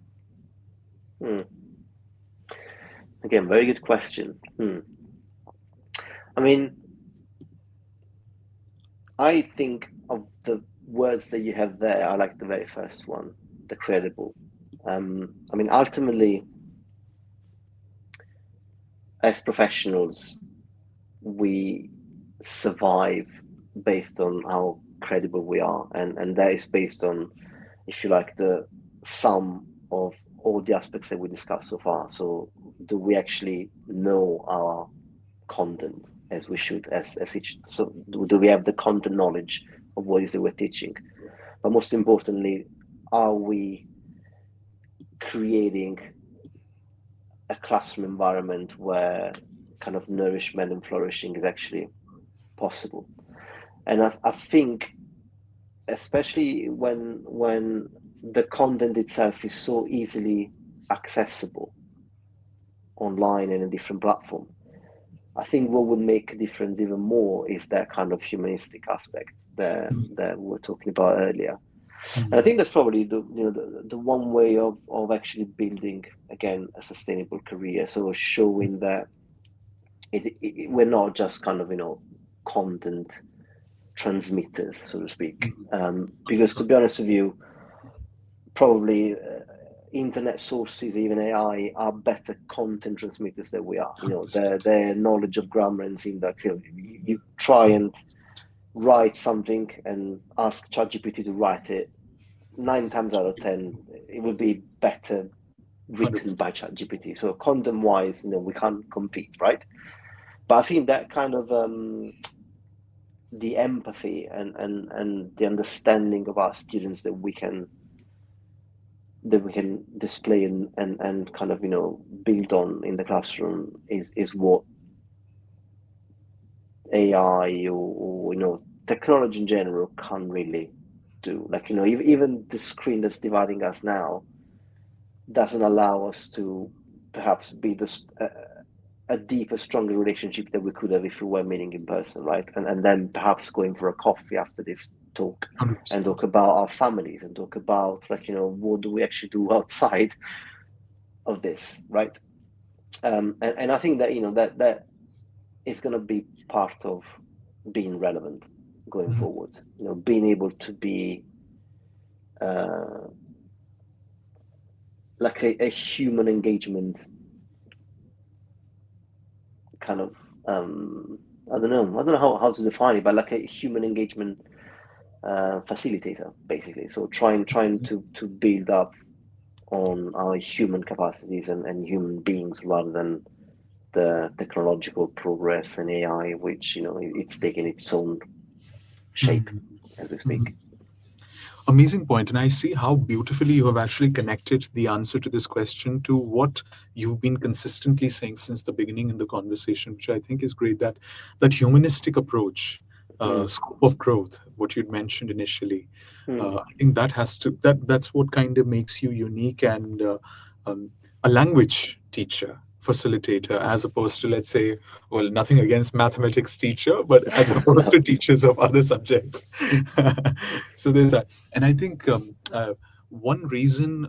Again, very good question. I mean, I think of the words that you have there, I like the very first one, the credible. I mean, ultimately, as professionals, we survive based on how credible we are, and that is based on, if you like, the sum of all the aspects that we discussed so far. So, do we actually know our content as we should, as each? So, do we have the content knowledge of what it is that we're teaching? But most importantly, are we creating a classroom environment where kind of nourishment and flourishing is actually possible? And I think, especially when the content itself is so easily accessible online and in different platform, I think what would make a difference even more is that kind of humanistic aspect that we were talking about earlier. And I think that's probably the one way of actually building, again, a sustainable career. So showing that we're not just kind of, content transmitters, so to speak. Because to be honest with you, probably internet sources, even AI, are better content transmitters than we are. You know, their knowledge of grammar and syntax. You try and write something and ask ChatGPT to write it, 9 times out of 10, it will be better written 100%. by ChatGPT. So content-wise, we can't compete, right? But I think that kind of the empathy and the understanding of our students that we can display and kind of build on in the classroom is what AI or technology in general can't really do. Like even the screen that's dividing us now doesn't allow us to perhaps build a deeper, stronger relationship that we could have if we were meeting in person, right? And then perhaps going for a coffee after this talk and 100%. talk about our families and talk about what do we actually do outside of this, right? And I think that that is going to be part of being relevant going Mhm. forward. Being able to be uh, like a human engagement kind of I don't know how to define it, but like a human engagement facilitator, basically. So trying to build up on our human capacities and human beings rather than the technological progress and AI, which it's taking its own shape Mhm. as we speak. Mhm. Amazing point. And I see how beautifully you have actually connected the answer to this question to what you've been consistently saying since the beginning in the conversation, which I think is great. That humanistic approach, Mm, scope of growth, what you'd mentioned initially, mm, I think that has to that's what kind of makes you unique and um, a language teacher, facilitator, as opposed to, let's say, well, nothing against mathematics teacher, but as opposed to no. teachers of other subjects. So there's that. And I think one reason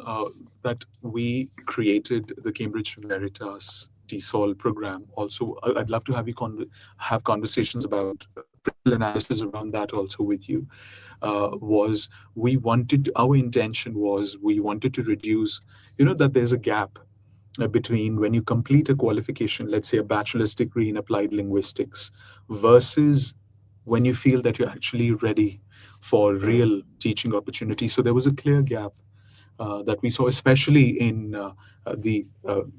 that we created the Cambridge Veritas TESOL program, also, I'd love to have you have conversations about critical analysis around that also with you, was our intention was we wanted to reduce, that there's a gap between when you complete a qualification, let's say a bachelor's degree in applied linguistics, versus when you feel that you're actually ready for Mm, real teaching opportunities. So there was a clear gap that we saw, especially in the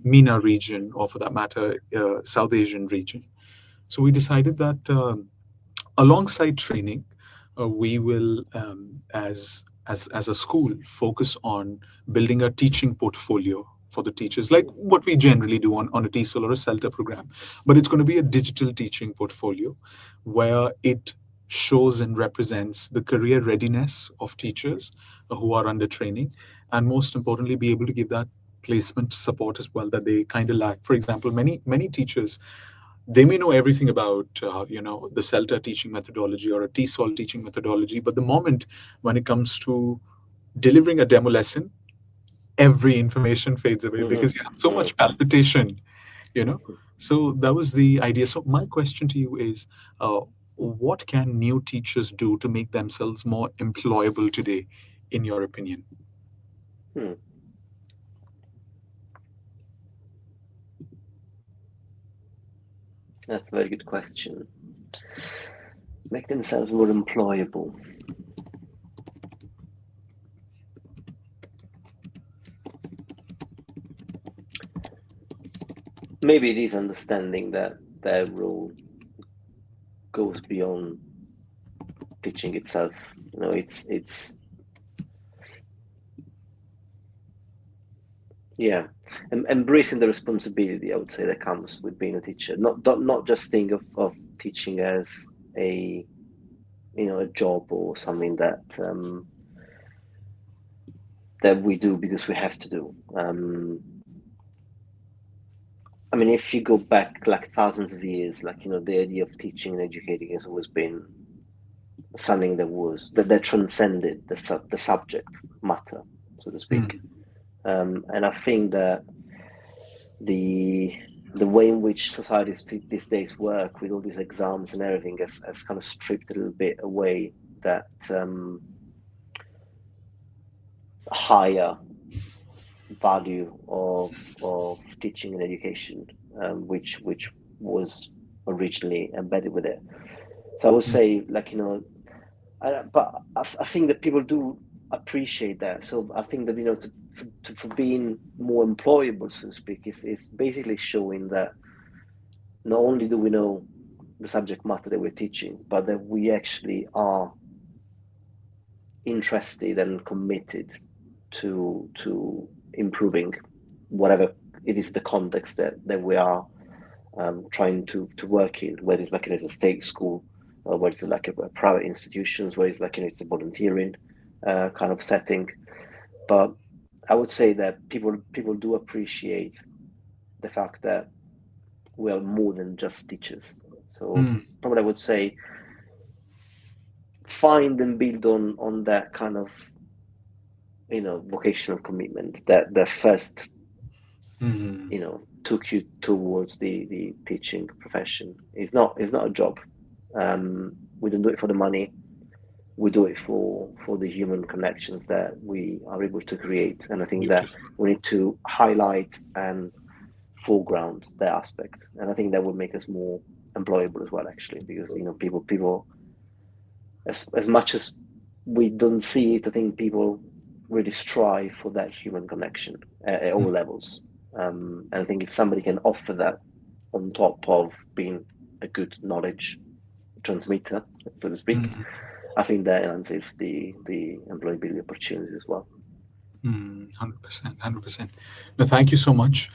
MENA region, or for that matter, South Asian region. So we decided that alongside training, we will, as a school, focus on building a teaching portfolio for the teachers, like what we generally do on a TESOL or a CELTA program. But it's going to be a digital teaching portfolio where it shows and represents the career readiness of teachers who are under training, and most importantly, be able to give that placement support as well that they kind of lack. For example, many teachers, they may know everything about the CELTA teaching methodology or a TESOL teaching methodology, but the moment when it comes to delivering a demo lesson, every information fades away mhm, because you have so mm. much palpitation, you know. So that was the idea. So my question to you is, what can new teachers do to make themselves more employable today, in your opinion? Hmm. That's a very good question. Make themselves more employable. Maybe it is understanding that their role goes beyond teaching itself. It's yeah, embracing the responsibility, I would say, that comes with being a teacher. Not just think of teaching as a a job or something that we do because we have to do. I mean, if you go back like thousands of years, like the idea of teaching and educating has always been something that transcended the subject matter, so to speak. Mm, And I think that the the way in which societies these days work with all these exams and everything has kind of stripped a little bit away that higher value of teaching and education, which was originally embedded with it. So I would mm, say, like but I think that people do appreciate that. So I think that for being more employable, so to speak, is basically showing that not only do we know the subject matter that we're teaching, but that we actually are interested and committed to improving whatever it is the context that we are trying to work in, whether it's like in a state school, or whether it's like a private institutions, whether it's like it's a volunteering kind of setting. But I would say that people do appreciate the fact that we are more than just teachers. So probably I would say find and build on that kind of vocational commitment that first took you towards the teaching profession. It's not a job. We don't do it for the money. We do it for the human connections that we are able to create. And I think that Beautiful. we need to highlight and foreground that aspect. And I think that would make us more employable as well, actually, because people as much as we don't see it, I think people really strive for that human connection at all levels. And I think if somebody can offer that on top of being a good knowledge transmitter, so to speak, I think that enhances the employability opportunities as well. 100%, 100%. No, thank you so much.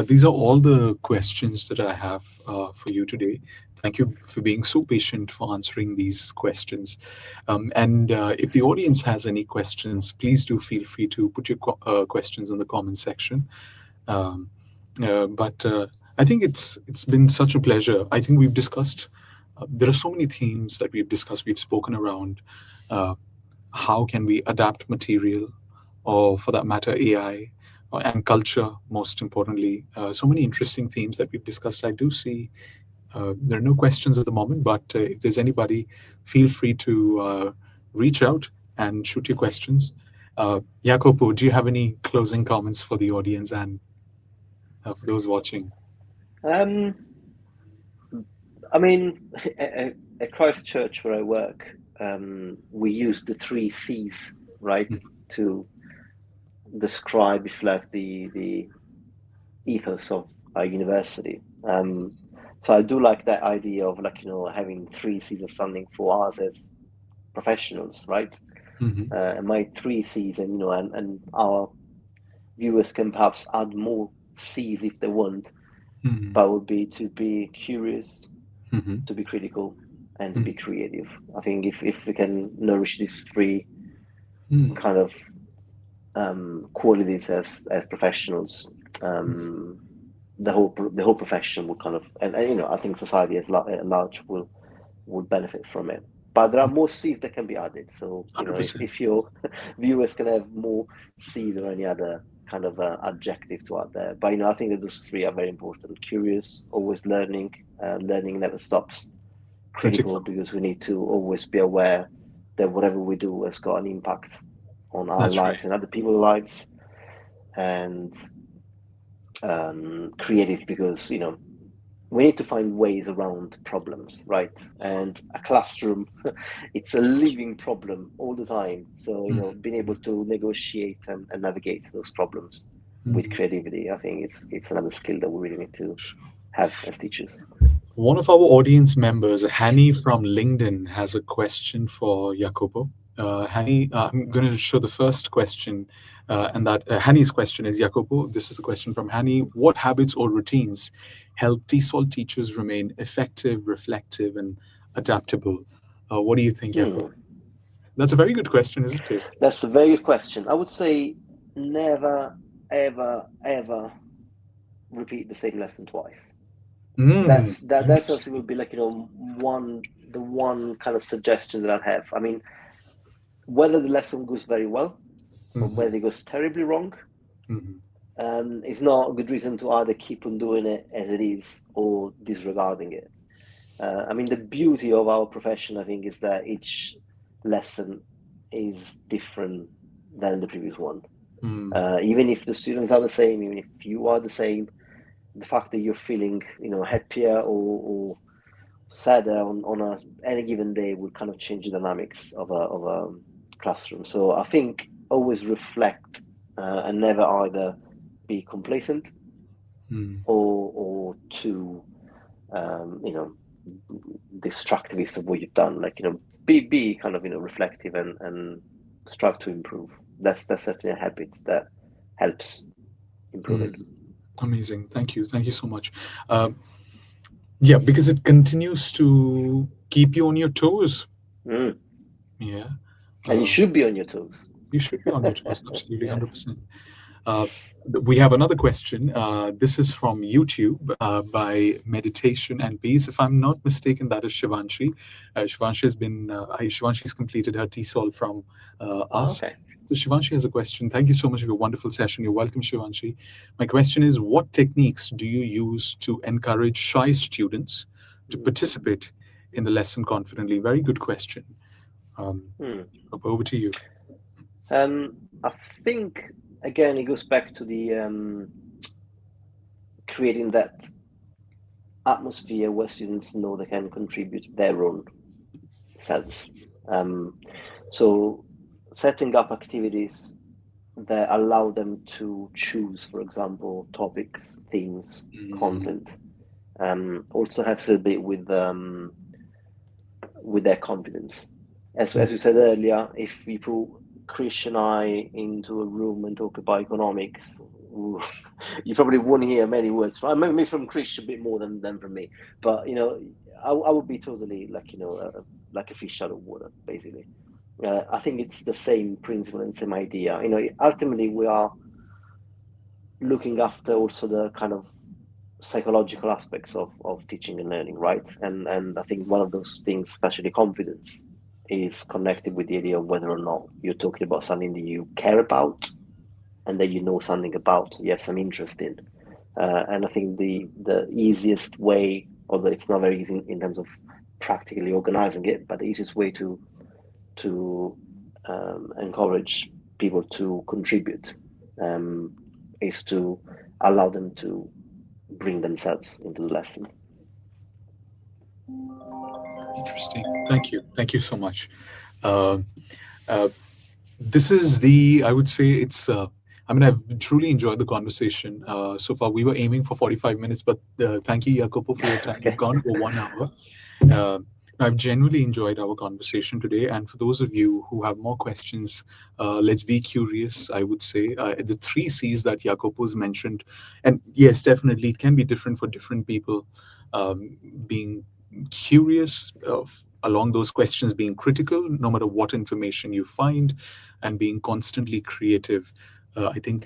These are all the questions that I have for you today. Thank you for being so patient for answering these questions. And if the audience has any questions, please do feel free to put your questions in the comment section. But I think it's been such a pleasure. I think we've discussed. There are so many themes that we've discussed. We've spoken around how can we adapt material, or for that matter, AI, and culture, most importantly. So many interesting themes that we've discussed. I do see there are no questions at the moment, but if there's anybody, feel free to reach out and shoot your questions. Jacopo, do you have any closing comments for the audience and for those watching? Um, I mean, at Christchurch where I work, we use the 3 C's, right, to describe, if like the ethos of our university. So I do like that idea of having 3 C's of something for us as professionals, right? And my 3 C's, and our viewers can perhaps add more C's if they want, but would be to be curious, to be critical, and to be creative. I think if we can nourish these 3 kind of qualities as professionals, the whole profession will kind of, and I think society at large will benefit from it. But there are more C's that can be added. So 100%. if your viewers can have more C's or any other kind of adjective to add there. But I think that those 3 are very important: curious, always learning, learning never stops; critical, Critical. because we need to always be aware that whatever we do has got an impact on our That's lives right. and other people's lives; and creative, because we need to find ways around problems, right? And a classroom, it's a living problem all the time. So being able to negotiate and navigate those problems with creativity, I think it's another skill that we really need to have as teachers. One of our audience members, Hani from LinkedIn, has a question for Jacopo. Hani, I'm going to show the first question, and that Hani's question is, Jacopo, this is a question from Hani. What habits or routines help TESOL teachers remain effective, reflective, and adaptable? What do you think, Jacopo? That's a very good question, isn't it? That's a very good question. I would say never, ever, ever repeat the same lesson twice. That's also Interesting. will be like the one kind of suggestion that I'd have. I mean, whether the lesson goes very well or whether it goes terribly wrong, it's not a good reason to either keep on doing it as it is or disregarding it. I mean, the beauty of our profession, I think, is that each lesson is different than the previous one. Even if the students are the same, even if you are the same, the fact that you're feeling, happier or sadder on any given day would kind of change the dynamics of a classroom. So I think always reflect and never either be complacent or too destructivist of what you've done. Like, be kind of, reflective and strive to improve. That's definitely a habit that helps improving. Amazing. Thank you. Thank you so much. Yeah, because it continues to keep you on your toes. Mm. Yeah. And you should be on your toes. You should be on your toes. Absolutely, Yes. 100%. Uh, we have another question. This is from YouTube by Meditation and Peace. If I'm not mistaken, that is Shivanshi. Shivanshi's completed her TESOL from us. Okay. So Shivanshi has a question. Thank you so much for your wonderful session. You're welcome, Shivanshi. My question is, what techniques do you use to encourage shy students to participate in the lesson confidently? Very good question. Over to you. I think, again, it goes back to the creating that atmosphere where students know they can contribute their own selves. So setting up activities that allow them to choose, for example, topics, themes, content. Also has to do with their confidence. As we said earlier, if we put Chris and I into a room and talk about economics, you probably won't hear many words from maybe from Chris a bit more than from me. But I would be totally like a fish out of water, basically. I think it's the same principle and same idea. Ultimately we are looking after also the kind of psychological aspects of teaching and learning, right? And I think one of those things, especially confidence, is connected with the idea of whether or not you're talking about something that you care about and that you know something about, you have some interest in. And I think the easiest way, although it's not very easy in terms of practically organizing it, but the easiest way to encourage people to contribute is to allow them to bring themselves into the lesson. Interesting. Thank you so much. This is I would say I've truly enjoyed the conversation so far. We were aiming for 45 minutes, but thank you, Jacopo, for your time. Okay. We've gone over 1 hour. I've genuinely enjoyed our conversation today. And for those of you who have more questions, let's be curious, I would say. The 3 C's that Jacopo's mentioned, and yes, definitely, it can be different for different people. Being curious along those questions, being critical, no matter what information you find, and being constantly creative. I think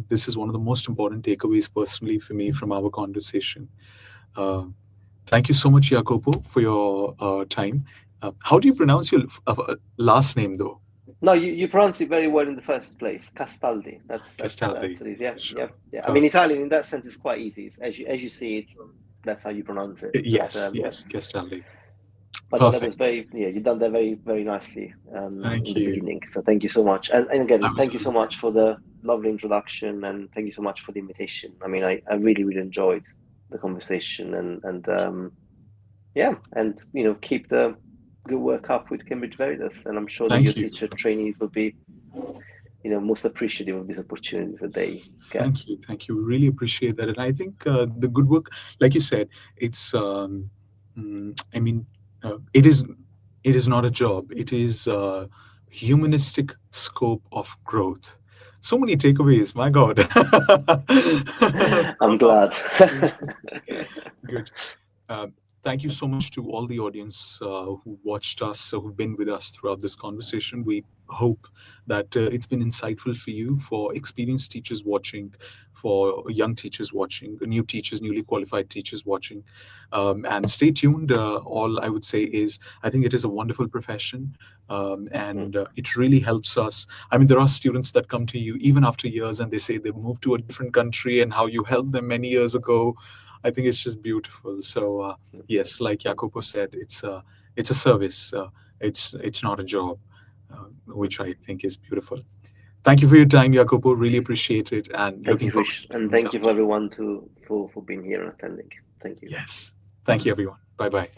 this is one of the most important takeaways personally for me from our conversation. Thank you so much, Jacopo, for your time. How do you pronounce your last name, though? No, you pronounced it very well in the first place. Castaldi. That's Castaldi. it. Yeah, Sure. yeah. I mean, Italian in that sense is quite easy. It's, as you see it, that's how you pronounce it. Yes, But, yes, Castaldi. but no, that was Perfect. you've done that very, very nicely in Thank the you. beginning. So thank you so much. And again, I was thank you really so much for the lovely introduction, and thank you so much for the invitation. I mean, I really, really enjoyed the conversation, and yeah, and keep the good work up with Cambridge Veritas, and I'm sure that your Thank you. teacher trainees will be most appreciative of these opportunities that they get. Thank you. Really appreciate that. And I think the good work, like you said, it's. I mean, it is not a job. It is a humanistic scope of growth. So many takeaways. My God. I'm From our glad. conversation. Good. Thank you so much to all the audience who watched us, who've been with us throughout this conversation. We hope that it's been insightful for you, for experienced teachers watching, for young teachers watching, new teachers, newly qualified teachers watching. And stay tuned. All I would say is, I think it is a wonderful profession. And it really helps us. I mean, there are students that come to you even after years and they say they moved to a different country and how you helped them many years ago. I think it's just beautiful. So yes, like Jacopo said, it's a service. It's not a job, which I think is beautiful. Thank you for your time, Jacopo. Really appreciate it, and Thank looking you, forward Fish, to and keeping in thank you for touch. everyone for being here and attending. Thank you. Yes, thank you, everyone. Bye bye.